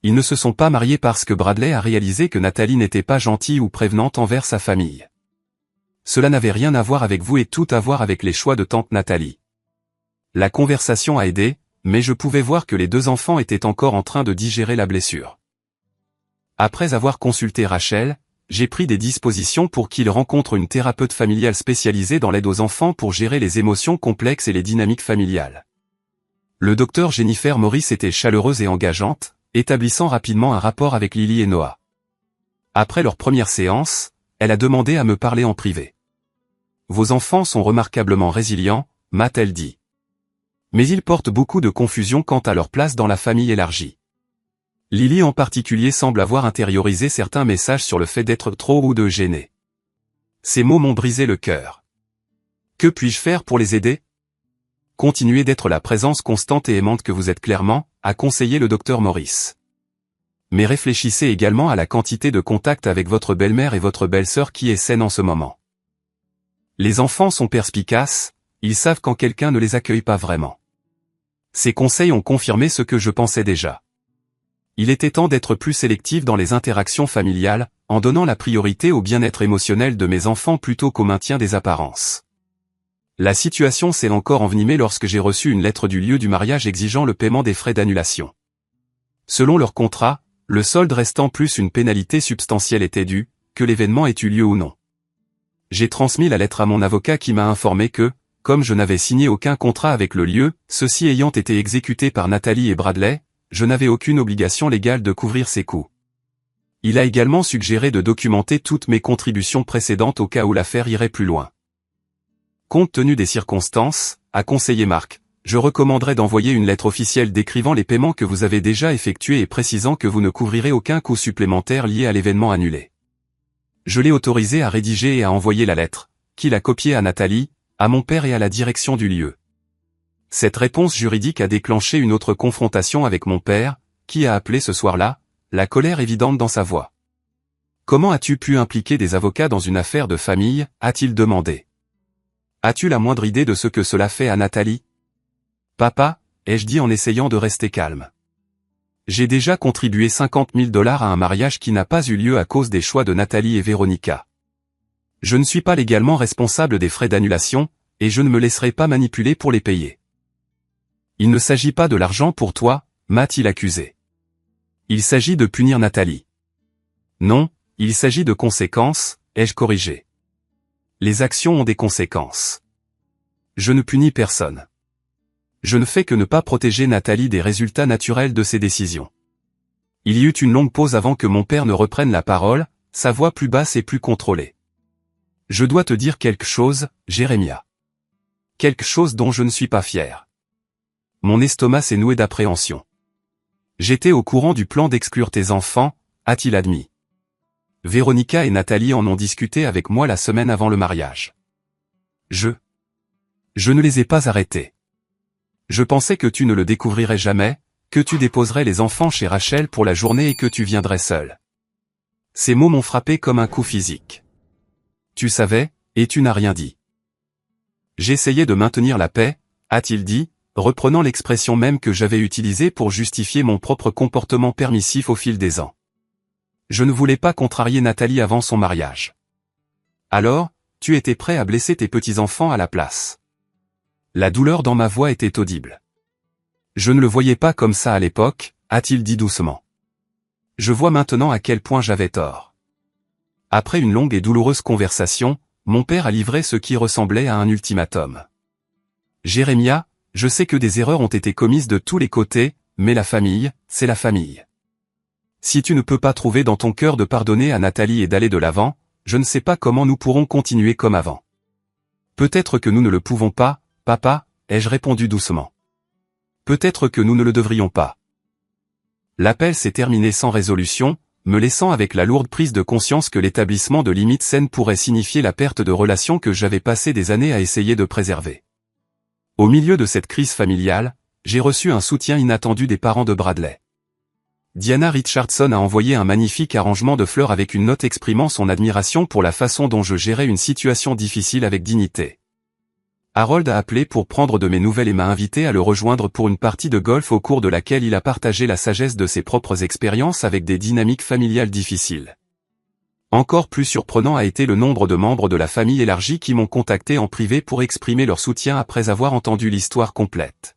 Ils ne se sont pas mariés parce que Bradley a réalisé que Nathalie n'était pas gentille ou prévenante envers sa famille. Cela n'avait rien à voir avec vous et tout à voir avec les choix de tante Nathalie. La conversation a aidé, mais je pouvais voir que les 2 enfants étaient encore en train de digérer la blessure. Après avoir consulté Rachel, j'ai pris des dispositions pour qu'il rencontre une thérapeute familiale spécialisée dans l'aide aux enfants pour gérer les émotions complexes et les dynamiques familiales. Le docteur Jennifer Morris était chaleureuse et engageante, établissant rapidement un rapport avec Lily et Noah. Après leur première séance, elle a demandé à me parler en privé. Vos enfants sont remarquablement résilients, m'a-t-elle dit. Mais ils portent beaucoup de confusion quant à leur place dans la famille élargie. Lily en particulier semble avoir intériorisé certains messages sur le fait d'être trop ou de gêner. Ces mots m'ont brisé le cœur. Que puis-je faire pour les aider? Continuez d'être la présence constante et aimante que vous êtes clairement, a conseillé le docteur Morris. Mais réfléchissez également à la quantité de contact avec votre belle-mère et votre belle-sœur qui est saine en ce moment. Les enfants sont perspicaces, ils savent quand quelqu'un ne les accueille pas vraiment. Ces conseils ont confirmé ce que je pensais déjà. Il était temps d'être plus sélectif dans les interactions familiales, en donnant la priorité au bien-être émotionnel de mes enfants plutôt qu'au maintien des apparences. La situation s'est encore envenimée lorsque j'ai reçu une lettre du lieu du mariage exigeant le paiement des frais d'annulation. Selon leur contrat, le solde restant plus une pénalité substantielle était due, que l'événement ait eu lieu ou non. J'ai transmis la lettre à mon avocat qui m'a informé que, comme je n'avais signé aucun contrat avec le lieu, ceux-ci ayant été exécutés par Nathalie et Bradley, je n'avais aucune obligation légale de couvrir ces coûts. Il a également suggéré de documenter toutes mes contributions précédentes au cas où l'affaire irait plus loin. Compte tenu des circonstances, a conseillé Marc, je recommanderais d'envoyer une lettre officielle décrivant les paiements que vous avez déjà effectués et précisant que vous ne couvrirez aucun coût supplémentaire lié à l'événement annulé. Je l'ai autorisé à rédiger et à envoyer la lettre, qu'il a copiée à Nathalie, à mon père et à la direction du lieu. Cette réponse juridique a déclenché une autre confrontation avec mon père, qui a appelé ce soir-là, la colère évidente dans sa voix. Comment as-tu pu impliquer des avocats dans une affaire de famille, a-t-il demandé. As-tu la moindre idée de ce que cela fait à Nathalie? Papa, ai-je dit en essayant de rester calme. J'ai déjà contribué 50 000 $ à un mariage qui n'a pas eu lieu à cause des choix de Nathalie et Véronica. Je ne suis pas légalement responsable des frais d'annulation, et je ne me laisserai pas manipuler pour les payer. Il ne s'agit pas de l'argent pour toi, m'a-t-il accusé. Il s'agit de punir Nathalie. Non, il s'agit de conséquences, ai-je corrigé. Les actions ont des conséquences. Je ne punis personne. Je ne fais que ne pas protéger Nathalie des résultats naturels de ses décisions. Il y eut une longue pause avant que mon père ne reprenne la parole, sa voix plus basse et plus contrôlée. Je dois te dire quelque chose, Jérémia. Quelque chose dont je ne suis pas fier. Mon estomac s'est noué d'appréhension. J'étais au courant du plan d'exclure tes enfants, a-t-il admis. Véronica et Nathalie en ont discuté avec moi la semaine avant le mariage. Je ne les ai pas arrêtés. Je pensais que tu ne le découvrirais jamais, que tu déposerais les enfants chez Rachel pour la journée et que tu viendrais seul. Ces mots m'ont frappé comme un coup physique. Tu savais, et tu n'as rien dit. J'essayais de maintenir la paix, a-t-il dit, reprenant l'expression même que j'avais utilisée pour justifier mon propre comportement permissif au fil des ans. Je ne voulais pas contrarier Nathalie avant son mariage. Alors, tu étais prêt à blesser tes petits-enfants à la place. La douleur dans ma voix était audible. Je ne le voyais pas comme ça à l'époque, a-t-il dit doucement. Je vois maintenant à quel point j'avais tort. Après une longue et douloureuse conversation, mon père a livré ce qui ressemblait à un ultimatum. Jérémia, je sais que des erreurs ont été commises de tous les côtés, mais la famille, c'est la famille. Si tu ne peux pas trouver dans ton cœur de pardonner à Nathalie et d'aller de l'avant, je ne sais pas comment nous pourrons continuer comme avant. Peut-être que nous ne le pouvons pas, papa, ai-je répondu doucement. Peut-être que nous ne le devrions pas. L'appel s'est terminé sans résolution, me laissant avec la lourde prise de conscience que l'établissement de limites saines pourrait signifier la perte de relations que j'avais passé des années à essayer de préserver. Au milieu de cette crise familiale, j'ai reçu un soutien inattendu des parents de Bradley. Diana Richardson a envoyé un magnifique arrangement de fleurs avec une note exprimant son admiration pour la façon dont je gérais une situation difficile avec dignité. Harold a appelé pour prendre de mes nouvelles et m'a invité à le rejoindre pour une partie de golf au cours de laquelle il a partagé la sagesse de ses propres expériences avec des dynamiques familiales difficiles. Encore plus surprenant a été le nombre de membres de la famille élargie qui m'ont contacté en privé pour exprimer leur soutien après avoir entendu l'histoire complète.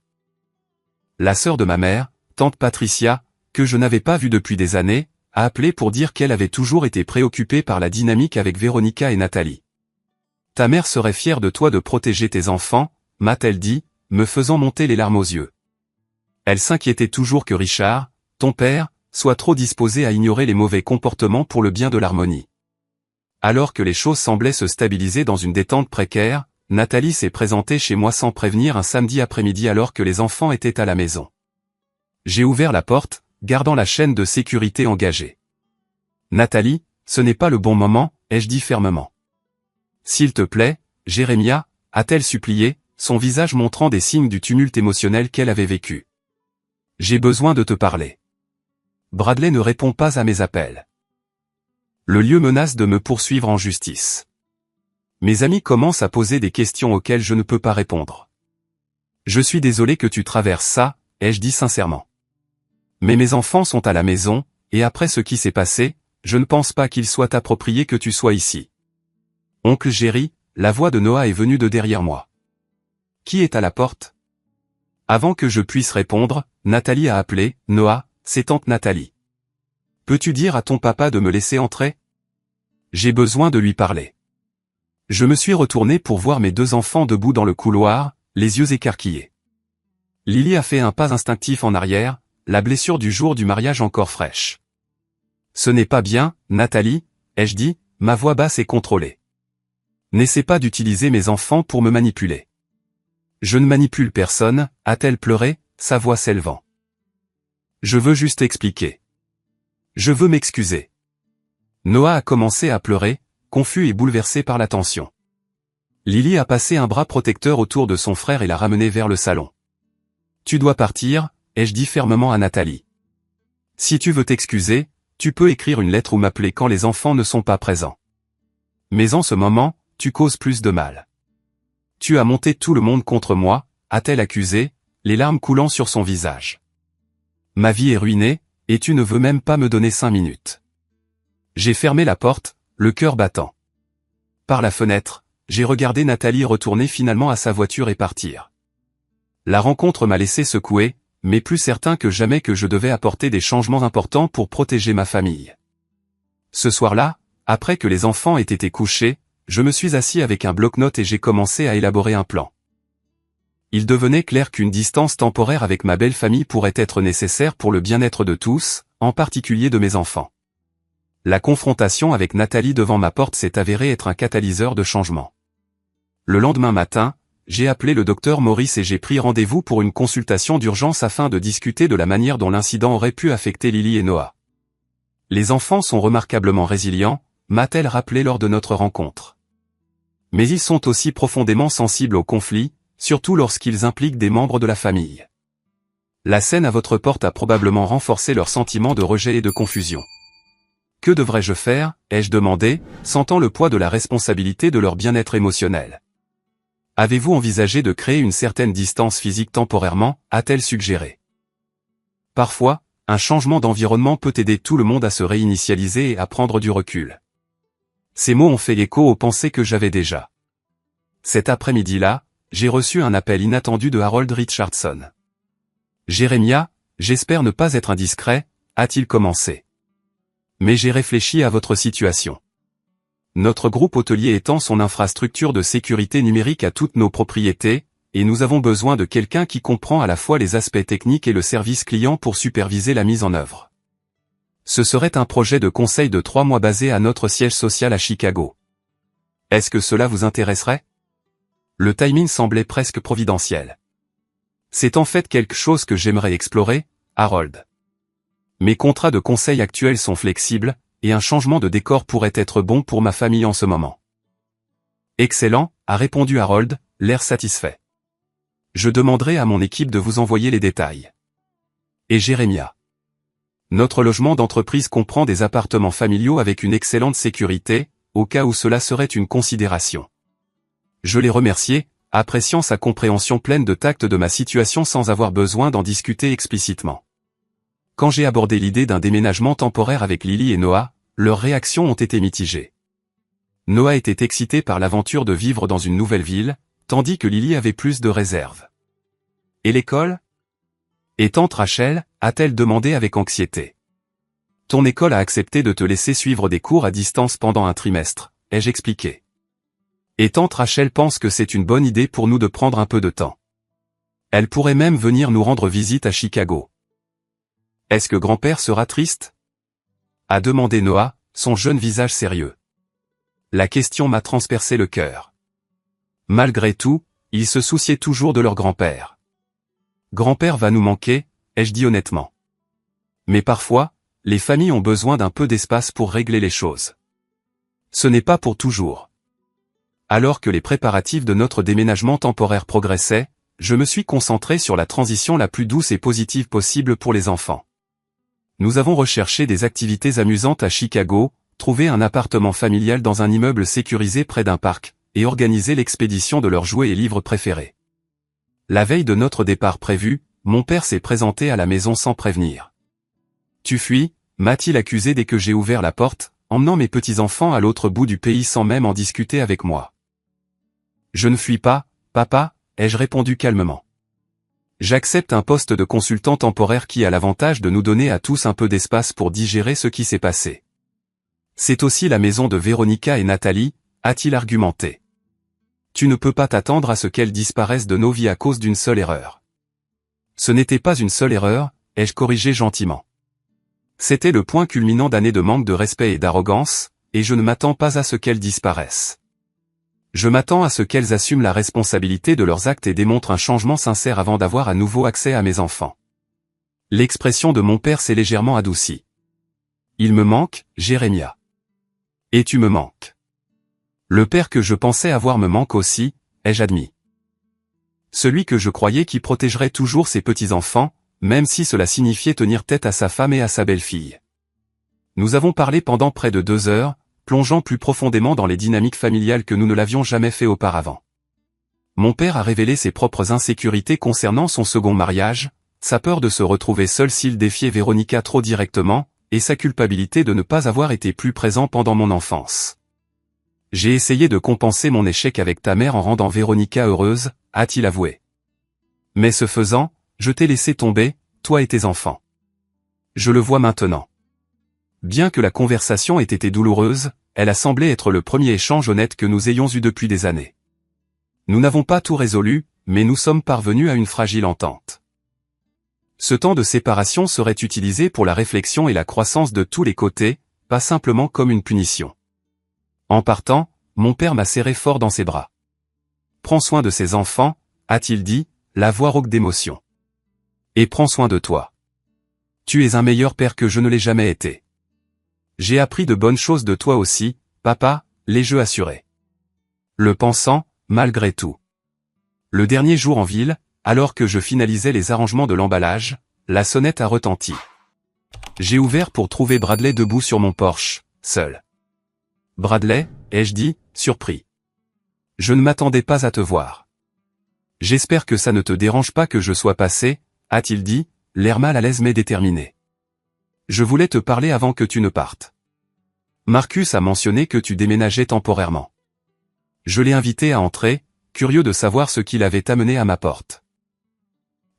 La sœur de ma mère, tante Patricia, que je n'avais pas vue depuis des années, a appelé pour dire qu'elle avait toujours été préoccupée par la dynamique avec Véronica et Nathalie. Ta mère serait fière de toi de protéger tes enfants, m'a-t-elle dit, me faisant monter les larmes aux yeux. Elle s'inquiétait toujours que Richard, ton père, soit trop disposé à ignorer les mauvais comportements pour le bien de l'harmonie. Alors que les choses semblaient se stabiliser dans une détente précaire, Nathalie s'est présentée chez moi sans prévenir un samedi après-midi alors que les enfants étaient à la maison. J'ai ouvert la porte, gardant la chaîne de sécurité engagée. Nathalie, ce n'est pas le bon moment, ai-je dit fermement. S'il te plaît, Jérémia, a-t-elle supplié, son visage montrant des signes du tumulte émotionnel qu'elle avait vécu. J'ai besoin de te parler. Bradley ne répond pas à mes appels. Le lieu menace de me poursuivre en justice. Mes amis commencent à poser des questions auxquelles je ne peux pas répondre. Je suis désolé que tu traverses ça, ai-je dit sincèrement. Mais mes enfants sont à la maison, et après ce qui s'est passé, je ne pense pas qu'il soit approprié que tu sois ici. Oncle Jerry, la voix de Noah est venue de derrière moi. Qui est à la porte? Avant que je puisse répondre, Nathalie a appelé, Noah, c'est tante Nathalie. Peux-tu dire à ton papa de me laisser entrer? J'ai besoin de lui parler. Je me suis retourné pour voir mes deux enfants debout dans le couloir, les yeux écarquillés. Lily a fait un pas instinctif en arrière, la blessure du jour du mariage encore fraîche. Ce n'est pas bien, Nathalie, ai-je dit, ma voix basse et contrôlée. N'essaie pas d'utiliser mes enfants pour me manipuler. Je ne manipule personne, a-t-elle pleuré, sa voix s'élevant. Je veux juste expliquer. Je veux m'excuser. Noah a commencé à pleurer, confus et bouleversé par la tension. Lily a passé un bras protecteur autour de son frère et l'a ramené vers le salon. Tu dois partir, ai-je dit fermement à Nathalie. Si tu veux t'excuser, tu peux écrire une lettre ou m'appeler quand les enfants ne sont pas présents. Mais en ce moment, tu causes plus de mal. Tu as monté tout le monde contre moi, a-t-elle accusé, les larmes coulant sur son visage. Ma vie est ruinée, et tu ne veux même pas me donner 5 minutes. J'ai fermé la porte, le cœur battant. Par la fenêtre, j'ai regardé Nathalie retourner finalement à sa voiture et partir. La rencontre m'a laissé secouer, mais plus certain que jamais que je devais apporter des changements importants pour protéger ma famille. Ce soir-là, après que les enfants aient été couchés, je me suis assis avec un bloc-notes et j'ai commencé à élaborer un plan. Il devenait clair qu'une distance temporaire avec ma belle famille pourrait être nécessaire pour le bien-être de tous, en particulier de mes enfants. La confrontation avec Nathalie devant ma porte s'est avérée être un catalyseur de changement. Le lendemain matin, j'ai appelé le docteur Maurice et j'ai pris rendez-vous pour une consultation d'urgence afin de discuter de la manière dont l'incident aurait pu affecter Lily et Noah. Les enfants sont remarquablement résilients, m'a-t-elle rappelé lors de notre rencontre. Mais ils sont aussi profondément sensibles aux conflits, surtout lorsqu'ils impliquent des membres de la famille. La scène à votre porte a probablement renforcé leur sentiment de rejet et de confusion. Que devrais-je faire, ai-je demandé, sentant le poids de la responsabilité de leur bien-être émotionnel. Avez-vous envisagé de créer une certaine distance physique temporairement, a-t-elle suggéré. Parfois, un changement d'environnement peut aider tout le monde à se réinitialiser et à prendre du recul. Ces mots ont fait écho aux pensées que j'avais déjà. Cet après-midi-là, j'ai reçu un appel inattendu de Harold Richardson. Jérémia, j'espère ne pas être indiscret, a-t-il commencé. Mais j'ai réfléchi à votre situation. Notre groupe hôtelier étend son infrastructure de sécurité numérique à toutes nos propriétés, et nous avons besoin de quelqu'un qui comprend à la fois les aspects techniques et le service client pour superviser la mise en œuvre. Ce serait un projet de conseil de 3 mois basé à notre siège social à Chicago. Est-ce que cela vous intéresserait? Le timing semblait presque providentiel. C'est en fait quelque chose que j'aimerais explorer, Harold. Mes contrats de conseil actuels sont flexibles, et un changement de décor pourrait être bon pour ma famille en ce moment. Excellent, a répondu Harold, l'air satisfait. Je demanderai à mon équipe de vous envoyer les détails. Et Jérémia. Notre logement d'entreprise comprend des appartements familiaux avec une excellente sécurité, au cas où cela serait une considération. Je l'ai remercié, appréciant sa compréhension pleine de tact de ma situation sans avoir besoin d'en discuter explicitement. Quand j'ai abordé l'idée d'un déménagement temporaire avec Lily et Noah, leurs réactions ont été mitigées. Noah était excité par l'aventure de vivre dans une nouvelle ville, tandis que Lily avait plus de réserve. Et l'école? Et tante Rachel, a-t-elle demandé avec anxiété. Ton école a accepté de te laisser suivre des cours à distance pendant un trimestre, ai-je expliqué. Et tante Rachel pense que c'est une bonne idée pour nous de prendre un peu de temps. Elle pourrait même venir nous rendre visite à Chicago. Est-ce que grand-père sera triste? A demandé Noah, son jeune visage sérieux. La question m'a transpercé le cœur. Malgré tout, ils se souciaient toujours de leur grand-père. Grand-père va nous manquer, ai-je dit honnêtement. Mais parfois, les familles ont besoin d'un peu d'espace pour régler les choses. Ce n'est pas pour toujours. Alors que les préparatifs de notre déménagement temporaire progressaient, je me suis concentré sur la transition la plus douce et positive possible pour les enfants. Nous avons recherché des activités amusantes à Chicago, trouvé un appartement familial dans un immeuble sécurisé près d'un parc, et organisé l'expédition de leurs jouets et livres préférés. La veille de notre départ prévu, mon père s'est présenté à la maison sans prévenir. Tu fuis, m'a-t-il accusé dès que j'ai ouvert la porte, emmenant mes petits-enfants à l'autre bout du pays sans même en discuter avec moi. Je ne fuis pas, papa, ai-je répondu calmement. J'accepte un poste de consultant temporaire qui a l'avantage de nous donner à tous un peu d'espace pour digérer ce qui s'est passé. C'est aussi la maison de Véronica et Nathalie, a-t-il argumenté. Tu ne peux pas t'attendre à ce qu'elles disparaissent de nos vies à cause d'une seule erreur. Ce n'était pas une seule erreur, ai-je corrigé gentiment. C'était le point culminant d'années de manque de respect et d'arrogance, et je ne m'attends pas à ce qu'elles disparaissent. Je m'attends à ce qu'elles assument la responsabilité de leurs actes et démontrent un changement sincère avant d'avoir à nouveau accès à mes enfants. L'expression de mon père s'est légèrement adoucie. Il me manque, Jérémia. Et tu me manques. Le père que je pensais avoir me manque aussi, ai-je admis. Celui que je croyais qui protégerait toujours ses petits-enfants, même si cela signifiait tenir tête à sa femme et à sa belle-fille. Nous avons parlé pendant près de 2 heures, plongeant plus profondément dans les dynamiques familiales que nous ne l'avions jamais fait auparavant. Mon père a révélé ses propres insécurités concernant son second mariage, sa peur de se retrouver seul s'il défiait Véronica trop directement, et sa culpabilité de ne pas avoir été plus présent pendant mon enfance. J'ai essayé de compenser mon échec avec ta mère en rendant Véronica heureuse, a-t-il avoué. Mais ce faisant, je t'ai laissé tomber, toi et tes enfants. Je le vois maintenant. Bien que la conversation ait été douloureuse, elle a semblé être le premier échange honnête que nous ayons eu depuis des années. Nous n'avons pas tout résolu, mais nous sommes parvenus à une fragile entente. Ce temps de séparation serait utilisé pour la réflexion et la croissance de tous les côtés, pas simplement comme une punition. En partant, mon père m'a serré fort dans ses bras. Prends soin de ses enfants, a-t-il dit, la voix rauque d'émotion. Et prends soin de toi. Tu es un meilleur père que je ne l'ai jamais été. J'ai appris de bonnes choses de toi aussi, papa, l'ai-je assuré. Le pensant, malgré tout. Le dernier jour en ville, alors que je finalisais les arrangements de l'emballage, la sonnette a retenti. J'ai ouvert pour trouver Bradley debout sur mon porche, seul. « Bradley » ai-je dit, surpris. « Je ne m'attendais pas à te voir. »« J'espère que ça ne te dérange pas que je sois passé » a-t-il dit, l'air mal à l'aise mais déterminé. « Je voulais te parler avant que tu ne partes. Marcus a mentionné que tu déménageais temporairement. Je l'ai invité à entrer, curieux de savoir ce qui l'avait amené à ma porte.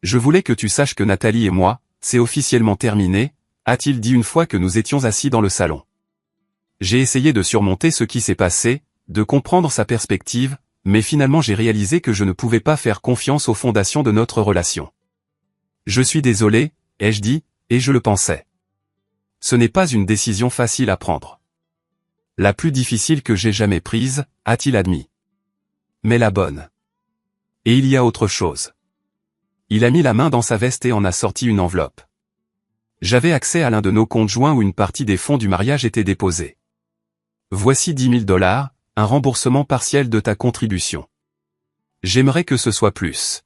Je voulais que tu saches que Nathalie et moi, c'est officiellement terminé, a-t-il dit une fois que nous étions assis dans le salon. J'ai essayé de surmonter ce qui s'est passé, de comprendre sa perspective, mais finalement j'ai réalisé que je ne pouvais pas faire confiance aux fondations de notre relation. Je suis désolé, ai-je dit, et je le pensais. Ce n'est pas une décision facile à prendre. La plus difficile que j'ai jamais prise, a-t-il admis. Mais la bonne. Et il y a autre chose. Il a mis la main dans sa veste et en a sorti une enveloppe. J'avais accès à l'un de nos comptes joints où une partie des fonds du mariage était déposée. Voici $10 000, un remboursement partiel de ta contribution. J'aimerais que ce soit plus.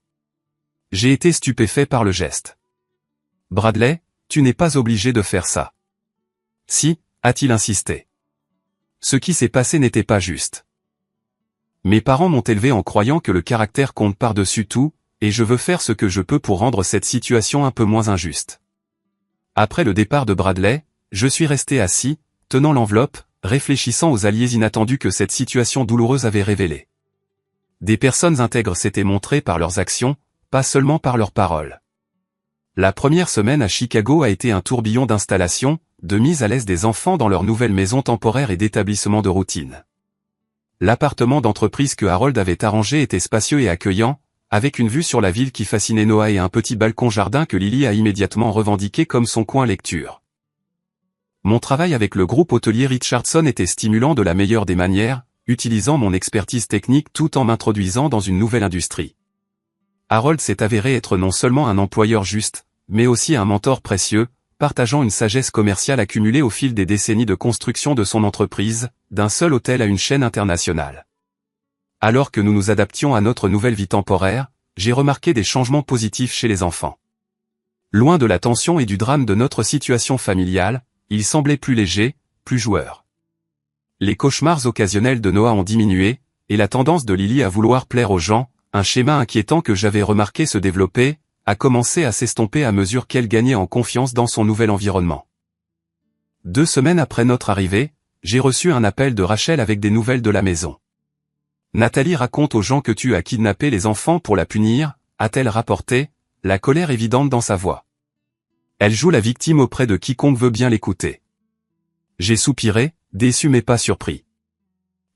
J'ai été stupéfait par le geste. Bradley, tu n'es pas obligé de faire ça. Si, a-t-il insisté. Ce qui s'est passé n'était pas juste. Mes parents m'ont élevé en croyant que le caractère compte par-dessus tout, et je veux faire ce que je peux pour rendre cette situation un peu moins injuste. Après le départ de Bradley, je suis resté assis, tenant l'enveloppe, réfléchissant aux alliés inattendus que cette situation douloureuse avait révélés. Des personnes intègres s'étaient montrées par leurs actions, pas seulement par leurs paroles. La première semaine à Chicago a été un tourbillon d'installation, de mise à l'aise des enfants dans leur nouvelle maison temporaire et d'établissement de routine. L'appartement d'entreprise que Harold avait arrangé était spacieux et accueillant, avec une vue sur la ville qui fascinait Noah et un petit balcon-jardin que Lily a immédiatement revendiqué comme son coin lecture. Mon travail avec le groupe hôtelier Richardson était stimulant de la meilleure des manières, utilisant mon expertise technique tout en m'introduisant dans une nouvelle industrie. Harold s'est avéré être non seulement un employeur juste, mais aussi un mentor précieux, partageant une sagesse commerciale accumulée au fil des décennies de construction de son entreprise, d'un seul hôtel à une chaîne internationale. Alors que nous nous adaptions à notre nouvelle vie temporaire, j'ai remarqué des changements positifs chez les enfants. Loin de la tension et du drame de notre situation familiale, ils semblaient plus légers, plus joueurs. Les cauchemars occasionnels de Noah ont diminué, et la tendance de Lily à vouloir plaire aux gens, un schéma inquiétant que j'avais remarqué se développer, a commencé à s'estomper à mesure qu'elle gagnait en confiance dans son nouvel environnement. 2 semaines après notre arrivée, j'ai reçu un appel de Rachel avec des nouvelles de la maison. Nathalie raconte aux gens que tu as kidnappé les enfants pour la punir, a-t-elle rapporté, la colère évidente dans sa voix. Elle joue la victime auprès de quiconque veut bien l'écouter. J'ai soupiré, déçu mais pas surpris.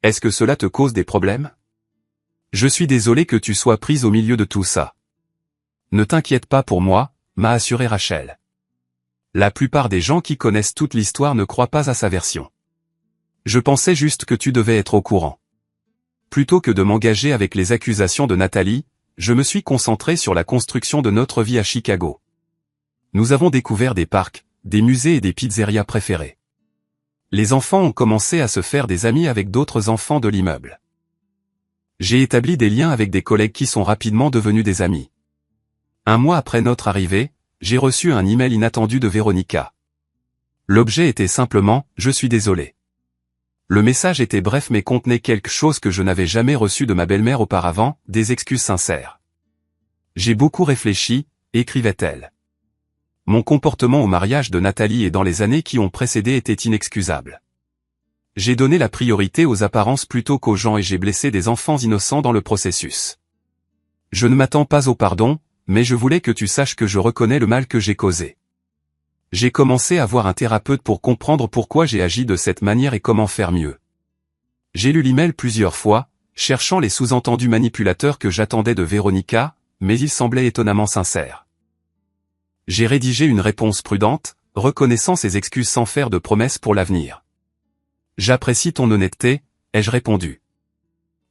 Est-ce que cela te cause des problèmes? Je suis désolé que tu sois prise au milieu de tout ça. Ne t'inquiète pas pour moi, m'a assuré Rachel. La plupart des gens qui connaissent toute l'histoire ne croient pas à sa version. Je pensais juste que tu devais être au courant. Plutôt que de m'engager avec les accusations de Nathalie, je me suis concentré sur la construction de notre vie à Chicago. Nous avons découvert des parcs, des musées et des pizzerias préférées. Les enfants ont commencé à se faire des amis avec d'autres enfants de l'immeuble. J'ai établi des liens avec des collègues qui sont rapidement devenus des amis. 1 mois après notre arrivée, j'ai reçu un email inattendu de Véronica. L'objet était simplement « Je suis désolé ». Le message était bref mais contenait quelque chose que je n'avais jamais reçu de ma belle-mère auparavant, des excuses sincères. J'ai beaucoup réfléchi, écrivait-elle. Mon comportement au mariage de Nathalie et dans les années qui ont précédé était inexcusable. J'ai donné la priorité aux apparences plutôt qu'aux gens et j'ai blessé des enfants innocents dans le processus. Je ne m'attends pas au pardon, mais je voulais que tu saches que je reconnais le mal que j'ai causé. J'ai commencé à voir un thérapeute pour comprendre pourquoi j'ai agi de cette manière et comment faire mieux. J'ai lu l'email plusieurs fois, cherchant les sous-entendus manipulateurs que j'attendais de Véronica, mais il semblait étonnamment sincère. J'ai rédigé une réponse prudente, reconnaissant ses excuses sans faire de promesses pour l'avenir. J'apprécie ton honnêteté, ai-je répondu.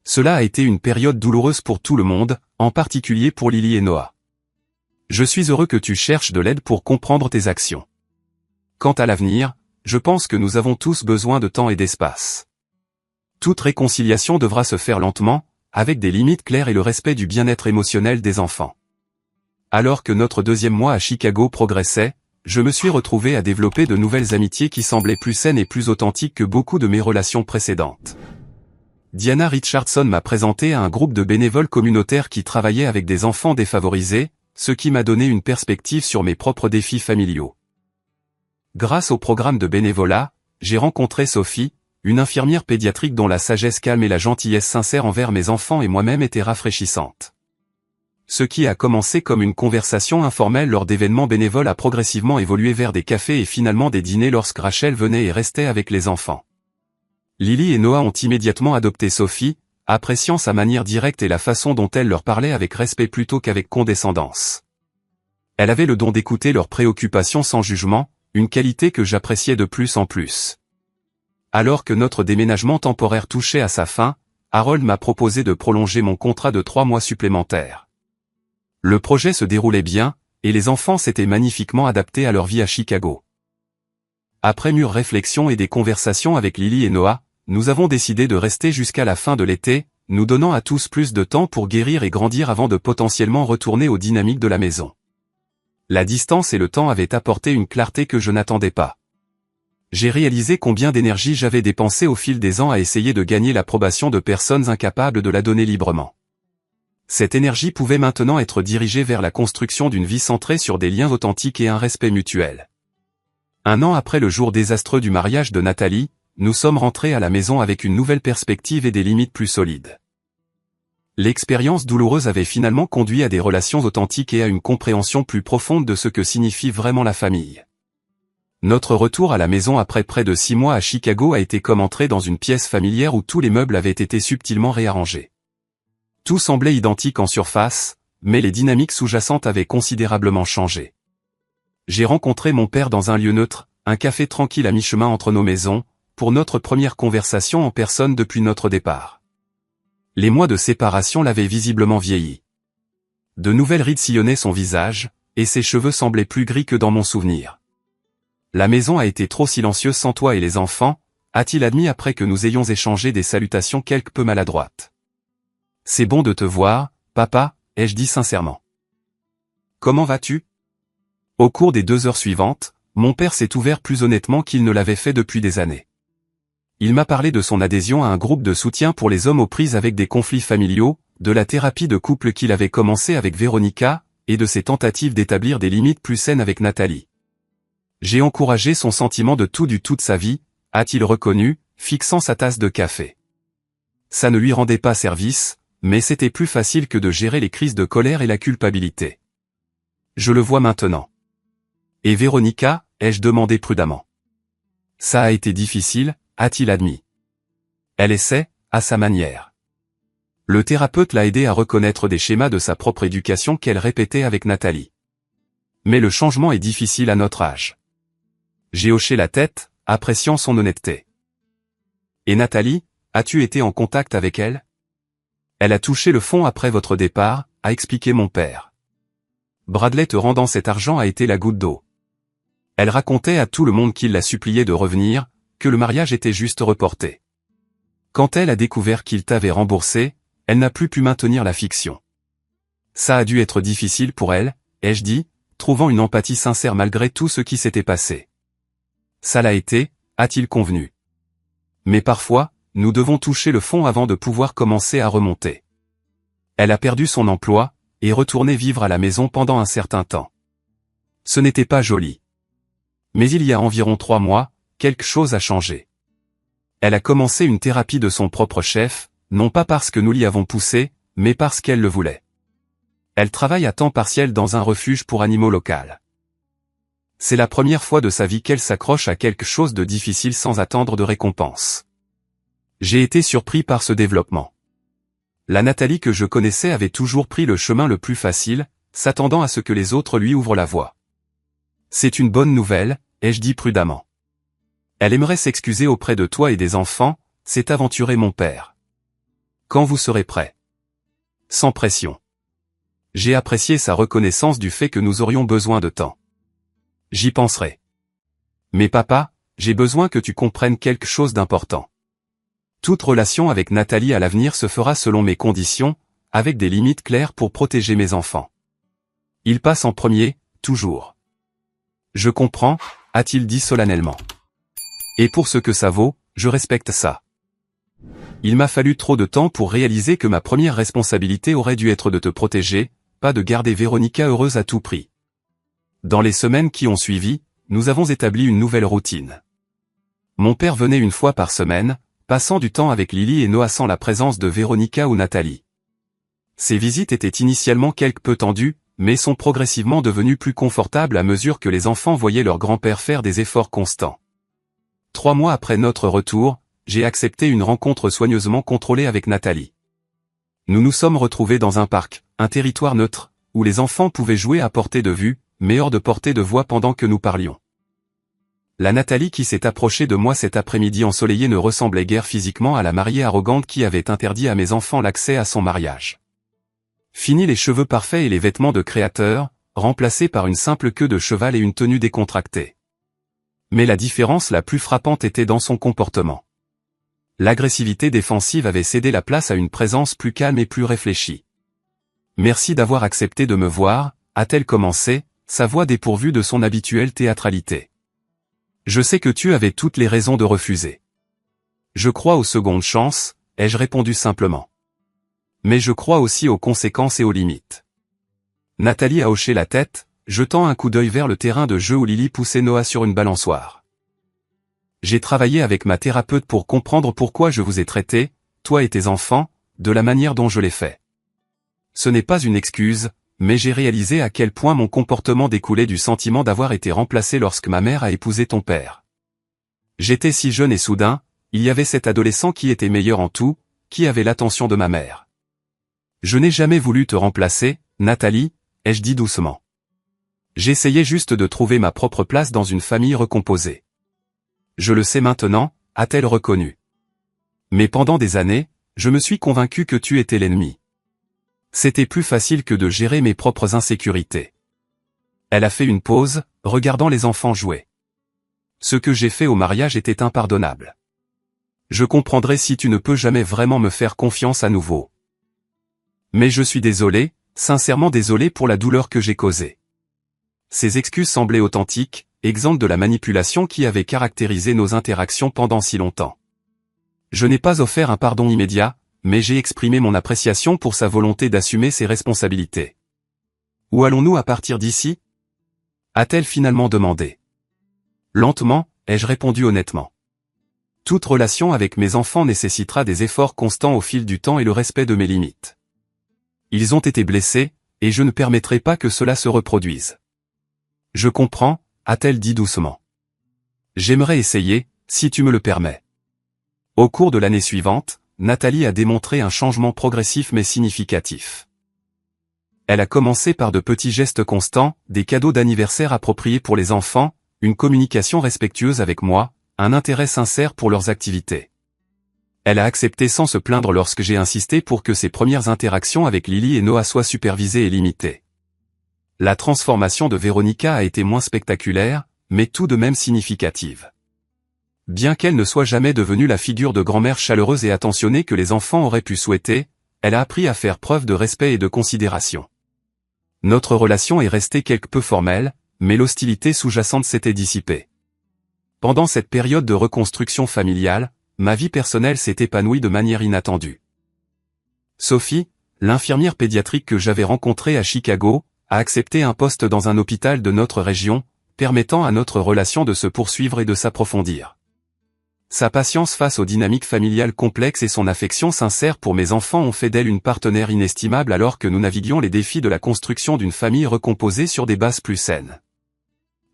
Cela a été une période douloureuse pour tout le monde, en particulier pour Lily et Noah. Je suis heureux que tu cherches de l'aide pour comprendre tes actions. Quant à l'avenir, je pense que nous avons tous besoin de temps et d'espace. Toute réconciliation devra se faire lentement, avec des limites claires et le respect du bien-être émotionnel des enfants. Alors que notre deuxième mois à Chicago progressait, je me suis retrouvé à développer de nouvelles amitiés qui semblaient plus saines et plus authentiques que beaucoup de mes relations précédentes. Diana Richardson m'a présenté à un groupe de bénévoles communautaires qui travaillaient avec des enfants défavorisés, ce qui m'a donné une perspective sur mes propres défis familiaux. Grâce au programme de bénévolat, j'ai rencontré Sophie, une infirmière pédiatrique dont la sagesse calme et la gentillesse sincère envers mes enfants et moi-même étaient rafraîchissantes. Ce qui a commencé comme une conversation informelle lors d'événements bénévoles a progressivement évolué vers des cafés et finalement des dîners lorsque Rachel venait et restait avec les enfants. Lily et Noah ont immédiatement adopté Sophie, appréciant sa manière directe et la façon dont elle leur parlait avec respect plutôt qu'avec condescendance. Elle avait le don d'écouter leurs préoccupations sans jugement, une qualité que j'appréciais de plus en plus. Alors que notre déménagement temporaire touchait à sa fin, Harold m'a proposé de prolonger mon contrat de 3 mois supplémentaires. Le projet se déroulait bien, et les enfants s'étaient magnifiquement adaptés à leur vie à Chicago. Après mûre réflexion et des conversations avec Lily et Noah, nous avons décidé de rester jusqu'à la fin de l'été, nous donnant à tous plus de temps pour guérir et grandir avant de potentiellement retourner aux dynamiques de la maison. La distance et le temps avaient apporté une clarté que je n'attendais pas. J'ai réalisé combien d'énergie j'avais dépensé au fil des ans à essayer de gagner l'approbation de personnes incapables de la donner librement. Cette énergie pouvait maintenant être dirigée vers la construction d'une vie centrée sur des liens authentiques et un respect mutuel. 1 an après le jour désastreux du mariage de Nathalie, nous sommes rentrés à la maison avec une nouvelle perspective et des limites plus solides. L'expérience douloureuse avait finalement conduit à des relations authentiques et à une compréhension plus profonde de ce que signifie vraiment la famille. Notre retour à la maison après près de 6 mois à Chicago a été comme entrer dans une pièce familière où tous les meubles avaient été subtilement réarrangés. Tout semblait identique en surface, mais les dynamiques sous-jacentes avaient considérablement changé. J'ai rencontré mon père dans un lieu neutre, un café tranquille à mi-chemin entre nos maisons, pour notre première conversation en personne depuis notre départ. Les mois de séparation l'avaient visiblement vieilli. De nouvelles rides sillonnaient son visage, et ses cheveux semblaient plus gris que dans mon souvenir. La maison a été trop silencieuse sans toi et les enfants, a-t-il admis après que nous ayons échangé des salutations quelque peu maladroites. C'est bon de te voir, papa, ai-je dit sincèrement. Comment vas-tu? Au cours des 2 heures suivantes, mon père s'est ouvert plus honnêtement qu'il ne l'avait fait depuis des années. Il m'a parlé de son adhésion à un groupe de soutien pour les hommes aux prises avec des conflits familiaux, de la thérapie de couple qu'il avait commencé avec Véronica, et de ses tentatives d'établir des limites plus saines avec Nathalie. J'ai encouragé son sentiment de tout du tout de sa vie, a-t-il reconnu, fixant sa tasse de café. Ça ne lui rendait pas service, mais c'était plus facile que de gérer les crises de colère et la culpabilité. Je le vois maintenant. Et Véronica, ai-je demandé prudemment. Ça a été difficile, a-t-il admis. Elle essaie, à sa manière. Le thérapeute l'a aidé à reconnaître des schémas de sa propre éducation qu'elle répétait avec Nathalie. Mais le changement est difficile à notre âge. J'ai hoché la tête, appréciant son honnêteté. Et Nathalie, as-tu été en contact avec elle? Elle a touché le fond après votre départ, a expliqué mon père. Bradley te rendant cet argent a été la goutte d'eau. Elle racontait à tout le monde qu'il la suppliait de revenir, que le mariage était juste reporté. Quand elle a découvert qu'il t'avait remboursé, elle n'a plus pu maintenir la fiction. Ça a dû être difficile pour elle, ai-je dit, trouvant une empathie sincère malgré tout ce qui s'était passé. Ça l'a été, a-t-il convenu. Mais parfois, nous devons toucher le fond avant de pouvoir commencer à remonter. Elle a perdu son emploi, et retourné vivre à la maison pendant un certain temps. Ce n'était pas joli. Mais il y a environ 3 mois, quelque chose a changé. Elle a commencé une thérapie de son propre chef, non pas parce que nous l'y avons poussée, mais parce qu'elle le voulait. Elle travaille à temps partiel dans un refuge pour animaux local. C'est la première fois de sa vie qu'elle s'accroche à quelque chose de difficile sans attendre de récompense. J'ai été surpris par ce développement. La Nathalie que je connaissais avait toujours pris le chemin le plus facile, s'attendant à ce que les autres lui ouvrent la voie. C'est une bonne nouvelle, ai-je dit prudemment. Elle aimerait s'excuser auprès de toi et des enfants, s'est aventuré mon père. Quand vous serez prêt. Sans pression. J'ai apprécié sa reconnaissance du fait que nous aurions besoin de temps. J'y penserai. Mais papa, j'ai besoin que tu comprennes quelque chose d'important. Toute relation avec Nathalie à l'avenir se fera selon mes conditions, avec des limites claires pour protéger mes enfants. Il passe en premier, toujours. Je comprends, a-t-il dit solennellement. Et pour ce que ça vaut, je respecte ça. Il m'a fallu trop de temps pour réaliser que ma première responsabilité aurait dû être de te protéger, pas de garder Véronica heureuse à tout prix. Dans les semaines qui ont suivi, nous avons établi une nouvelle routine. Mon père venait une fois par semaine, passant du temps avec Lily et Noah sans la présence de Véronica ou Nathalie. Ces visites étaient initialement quelque peu tendues, mais sont progressivement devenues plus confortables à mesure que les enfants voyaient leur grand-père faire des efforts constants. 3 mois après notre retour, j'ai accepté une rencontre soigneusement contrôlée avec Nathalie. Nous nous sommes retrouvés dans un parc, un territoire neutre, où les enfants pouvaient jouer à portée de vue, mais hors de portée de voix pendant que nous parlions. La Nathalie qui s'est approchée de moi cet après-midi ensoleillé ne ressemblait guère physiquement à la mariée arrogante qui avait interdit à mes enfants l'accès à son mariage. Fini les cheveux parfaits et les vêtements de créateur, remplacés par une simple queue de cheval et une tenue décontractée. Mais la différence la plus frappante était dans son comportement. L'agressivité défensive avait cédé la place à une présence plus calme et plus réfléchie. « Merci d'avoir accepté de me voir », a-t-elle commencé, sa voix dépourvue de son habituelle théâtralité. « Je sais que tu avais toutes les raisons de refuser. »« Je crois aux secondes chances », ai-je répondu simplement. « Mais je crois aussi aux conséquences et aux limites. » Nathalie a hoché la tête, jetant un coup d'œil vers le terrain de jeu où Lily poussait Noah sur une balançoire. J'ai travaillé avec ma thérapeute pour comprendre pourquoi je vous ai traité, toi et tes enfants, de la manière dont je l'ai fait. Ce n'est pas une excuse, mais j'ai réalisé à quel point mon comportement découlait du sentiment d'avoir été remplacé lorsque ma mère a épousé ton père. J'étais si jeune et soudain, il y avait cet adolescent qui était meilleur en tout, qui avait l'attention de ma mère. Je n'ai jamais voulu te remplacer, Nathalie, ai-je dit doucement. J'essayais juste de trouver ma propre place dans une famille recomposée. Je le sais maintenant, a-t-elle reconnu. Mais pendant des années, je me suis convaincu que tu étais l'ennemi. C'était plus facile que de gérer mes propres insécurités. Elle a fait une pause, regardant les enfants jouer. Ce que j'ai fait au mariage était impardonnable. Je comprendrai si tu ne peux jamais vraiment me faire confiance à nouveau. Mais je suis désolé, sincèrement désolé pour la douleur que j'ai causée. Ces excuses semblaient authentiques, exemptes de la manipulation qui avait caractérisé nos interactions pendant si longtemps. Je n'ai pas offert un pardon immédiat, mais j'ai exprimé mon appréciation pour sa volonté d'assumer ses responsabilités. Où allons-nous à partir d'ici ? A-t-elle finalement demandé. Lentement, ai-je répondu honnêtement. Toute relation avec mes enfants nécessitera des efforts constants au fil du temps et le respect de mes limites. Ils ont été blessés, et je ne permettrai pas que cela se reproduise. Je comprends, a-t-elle dit doucement. J'aimerais essayer, si tu me le permets. Au cours de l'année suivante, Nathalie a démontré un changement progressif mais significatif. Elle a commencé par de petits gestes constants, des cadeaux d'anniversaire appropriés pour les enfants, une communication respectueuse avec moi, un intérêt sincère pour leurs activités. Elle a accepté sans se plaindre lorsque j'ai insisté pour que ses premières interactions avec Lily et Noah soient supervisées et limitées. La transformation de Véronica a été moins spectaculaire, mais tout de même significative. Bien qu'elle ne soit jamais devenue la figure de grand-mère chaleureuse et attentionnée que les enfants auraient pu souhaiter, elle a appris à faire preuve de respect et de considération. Notre relation est restée quelque peu formelle, mais l'hostilité sous-jacente s'était dissipée. Pendant cette période de reconstruction familiale, ma vie personnelle s'est épanouie de manière inattendue. Sophie, l'infirmière pédiatrique que j'avais rencontrée à Chicago, a accepté un poste dans un hôpital de notre région, permettant à notre relation de se poursuivre et de s'approfondir. Sa patience face aux dynamiques familiales complexes et son affection sincère pour mes enfants ont fait d'elle une partenaire inestimable alors que nous naviguions les défis de la construction d'une famille recomposée sur des bases plus saines.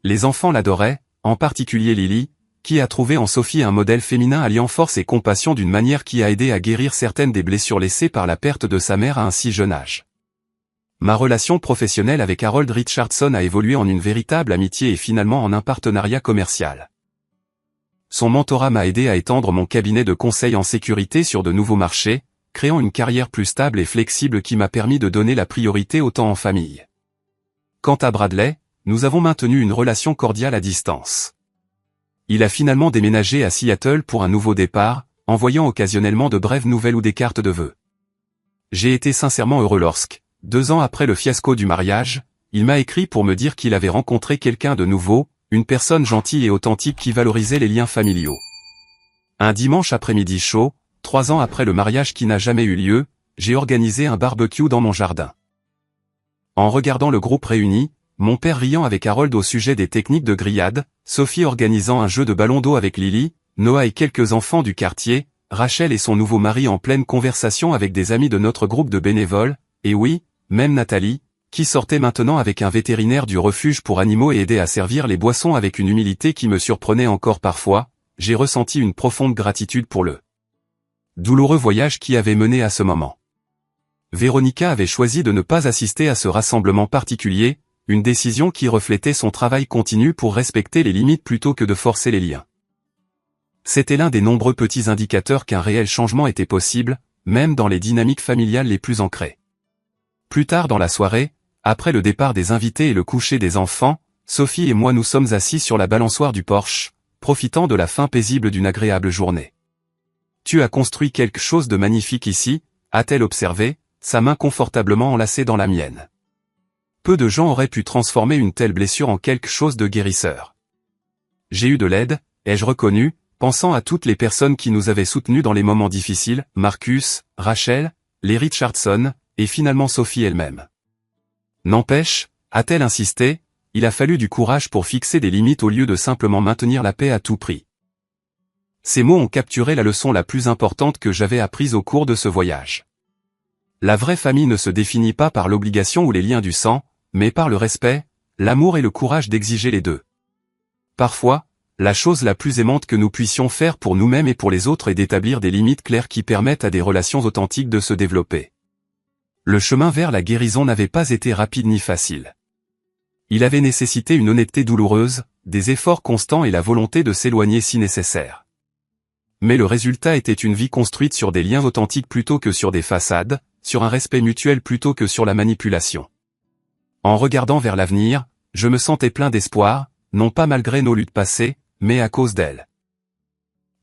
Les enfants l'adoraient, en particulier Lily, qui a trouvé en Sophie un modèle féminin alliant force et compassion d'une manière qui a aidé à guérir certaines des blessures laissées par la perte de sa mère à un si jeune âge. Ma relation professionnelle avec Harold Richardson a évolué en une véritable amitié et finalement en un partenariat commercial. Son mentorat m'a aidé à étendre mon cabinet de conseil en sécurité sur de nouveaux marchés, créant une carrière plus stable et flexible qui m'a permis de donner la priorité au temps en famille. Quant à Bradley, nous avons maintenu une relation cordiale à distance. Il a finalement déménagé à Seattle pour un nouveau départ, envoyant occasionnellement de brèves nouvelles ou des cartes de vœux. J'ai été sincèrement heureux lorsque, 2 ans après le fiasco du mariage, il m'a écrit pour me dire qu'il avait rencontré quelqu'un de nouveau, une personne gentille et authentique qui valorisait les liens familiaux. Un dimanche après-midi chaud, 3 ans après le mariage qui n'a jamais eu lieu, j'ai organisé un barbecue dans mon jardin. En regardant le groupe réuni, mon père riant avec Harold au sujet des techniques de grillade, Sophie organisant un jeu de ballon d'eau avec Lily, Noah et quelques enfants du quartier, Rachel et son nouveau mari en pleine conversation avec des amis de notre groupe de bénévoles, et oui, même Nathalie, qui sortait maintenant avec un vétérinaire du refuge pour animaux et aidait à servir les boissons avec une humilité qui me surprenait encore parfois, j'ai ressenti une profonde gratitude pour le douloureux voyage qui avait mené à ce moment. Véronica avait choisi de ne pas assister à ce rassemblement particulier, une décision qui reflétait son travail continu pour respecter les limites plutôt que de forcer les liens. C'était l'un des nombreux petits indicateurs qu'un réel changement était possible, même dans les dynamiques familiales les plus ancrées. Plus tard dans la soirée, après le départ des invités et le coucher des enfants, Sophie et moi nous sommes assis sur la balançoire du porche, profitant de la fin paisible d'une agréable journée. « Tu as construit quelque chose de magnifique ici », a-t-elle observé, sa main confortablement enlacée dans la mienne. Peu de gens auraient pu transformer une telle blessure en quelque chose de guérisseur. J'ai eu de l'aide, ai-je reconnu, pensant à toutes les personnes qui nous avaient soutenus dans les moments difficiles, Marcus, Rachel, les Richardson, et finalement Sophie elle-même. N'empêche, a-t-elle insisté, il a fallu du courage pour fixer des limites au lieu de simplement maintenir la paix à tout prix. Ces mots ont capturé la leçon la plus importante que j'avais apprise au cours de ce voyage. La vraie famille ne se définit pas par l'obligation ou les liens du sang, mais par le respect, l'amour et le courage d'exiger les deux. Parfois, la chose la plus aimante que nous puissions faire pour nous-mêmes et pour les autres est d'établir des limites claires qui permettent à des relations authentiques de se développer. Le chemin vers la guérison n'avait pas été rapide ni facile. Il avait nécessité une honnêteté douloureuse, des efforts constants et la volonté de s'éloigner si nécessaire. Mais le résultat était une vie construite sur des liens authentiques plutôt que sur des façades, sur un respect mutuel plutôt que sur la manipulation. En regardant vers l'avenir, je me sentais plein d'espoir, non pas malgré nos luttes passées, mais à cause d'elles.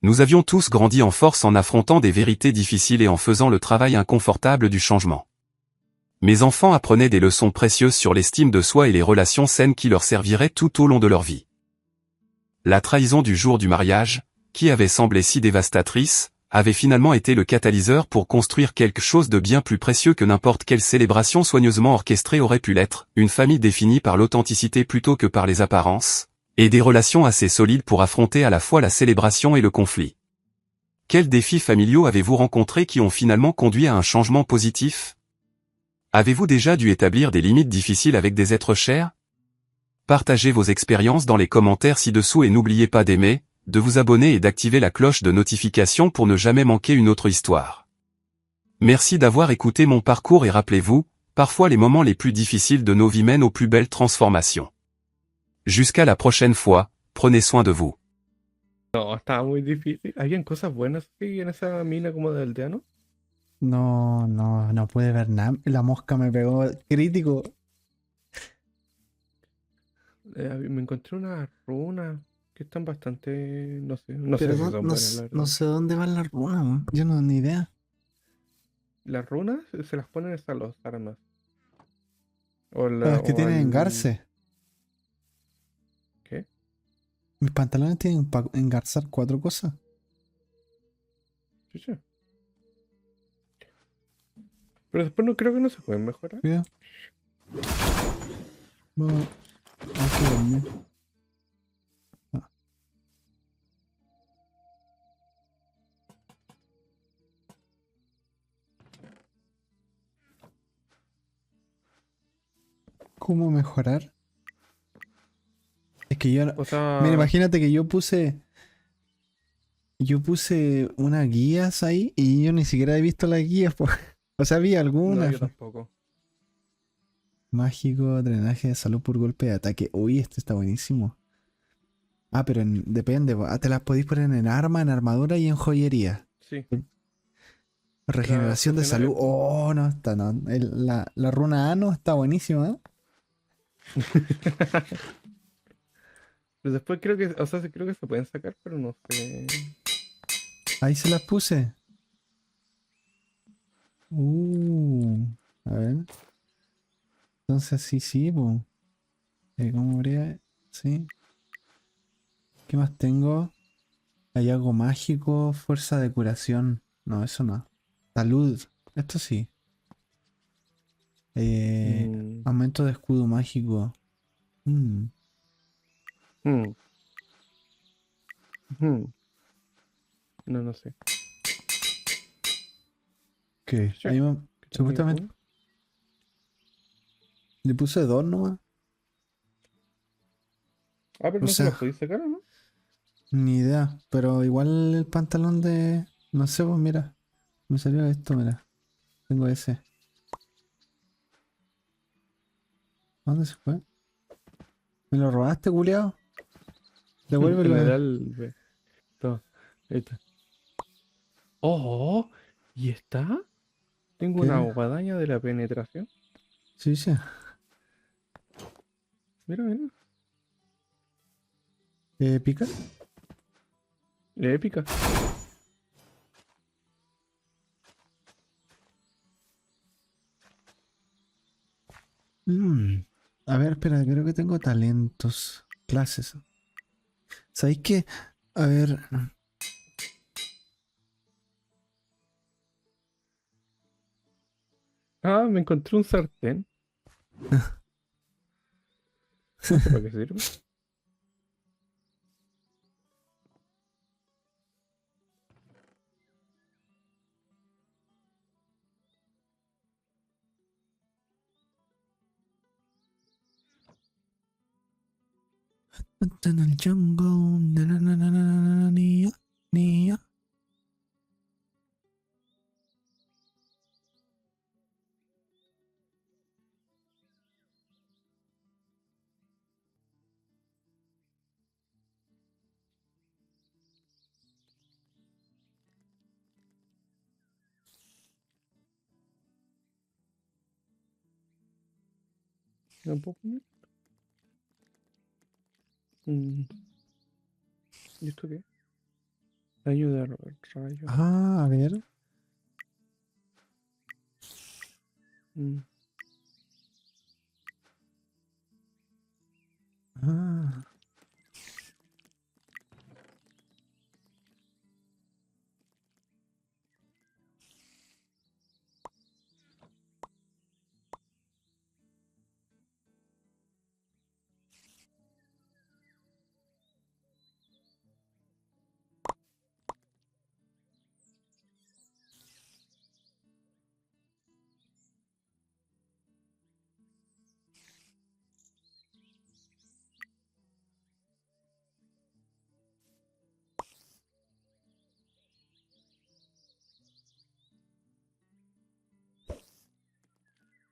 Nous avions tous grandi en force en affrontant des vérités difficiles et en faisant le travail inconfortable du changement. Mes enfants apprenaient des leçons précieuses sur l'estime de soi et les relations saines qui leur serviraient tout au long de leur vie. La trahison du jour du mariage, qui avait semblé si dévastatrice, avait finalement été le catalyseur pour construire quelque chose de bien plus précieux que n'importe quelle célébration soigneusement orchestrée aurait pu l'être, une famille définie par l'authenticité plutôt que par les apparences, et des relations assez solides pour affronter à la fois la célébration et le conflit. Quels défis familiaux avez-vous rencontrés qui ont finalement conduit à un changement positif ? Avez-vous déjà dû établir des limites difficiles avec des êtres chers ? Partagez vos expériences dans les commentaires ci-dessous et n'oubliez pas d'aimer, de vous abonner et d'activer la cloche de notification pour ne jamais manquer une autre histoire. Merci d'avoir écouté mon parcours et rappelez-vous, parfois les moments les plus difficiles de nos vies mènent aux plus belles transformations. Jusqu'à la prochaine fois, prenez soin de vous. No, estaba muy difícil. ¿Habían cosas buenas sí, en esa mina como de aldeano? No pude ver nada. La mosca me pegó crítico. Me encontré unas runas que están bastante... No sé, no sé Pero si no, son no, buenas, la no verdad. sé dónde van las runas, weón. Yo no ni idea. Las runas se las ponen hasta los armas. Las que O tienen al... engarce. ¿Qué? Mis pantalones tienen para engarzar 4 cosas. Sí, sí. Pero después no creo que no se pueden mejorar. Cuidado. Vamos. Hay que dormir. Ah. ¿Cómo mejorar? Es que yo... O sea... Mira, imagínate que yo puse unas guías ahí y yo ni siquiera he visto las guías, po. O sea, vi No, algunas. yo tampoco. Mágico, drenaje de salud por golpe de ataque. Uy, este está buenísimo. Ah, pero depende. Te las podéis poner en arma, en armadura y en joyería. Sí. Regeneración de salud. Oh, no, está no. La runa ano está buenísima, ¿eh? Pero después creo que... O sea, sí creo que se pueden sacar, pero no sé... Ahí se las puse. A ver. Entonces sí, sí, po. ¿Cómo habría? Sí. ¿Qué más tengo? Hay algo mágico, fuerza de curación. No, eso no. Salud. Esto sí. Eh, Mm, aumento de escudo mágico. Mm, mm, mm. No, no sé. ¿Qué? Check. Ahí ¿Qué tenía supuestamente uno? le puse dos nomás. Ah, pero O no se los sea, podéis sacar, ¿o no? ni idea. Pero igual el pantalón de... No sé, pues mira. Me salió esto, mira. Tengo ese. ¿Dónde se fue? ¿Me lo robaste, culiao? Devuélvelo. General, ve. Toma, ahí está. Oh, ¿y está? Tengo una ¿Qué? guadaña de la penetración. Sí, sí. Mira, mira. ¿Pica? Épica. Mm. A ver, espera, creo que tengo talentos. Clases. ¿Sabéis qué? A ver. Ah, me encontré un sartén. No sé para qué sirve. En el jungle. Na, na, na, na, na, na, na, nia, nia. ¿No puedo poner? Mm, ¿y esto qué? Daño de rayo. Ah, a ver. Mm. Ah.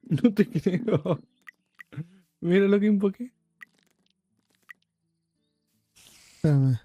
No te creo. Mira lo que invoqué. Espérame.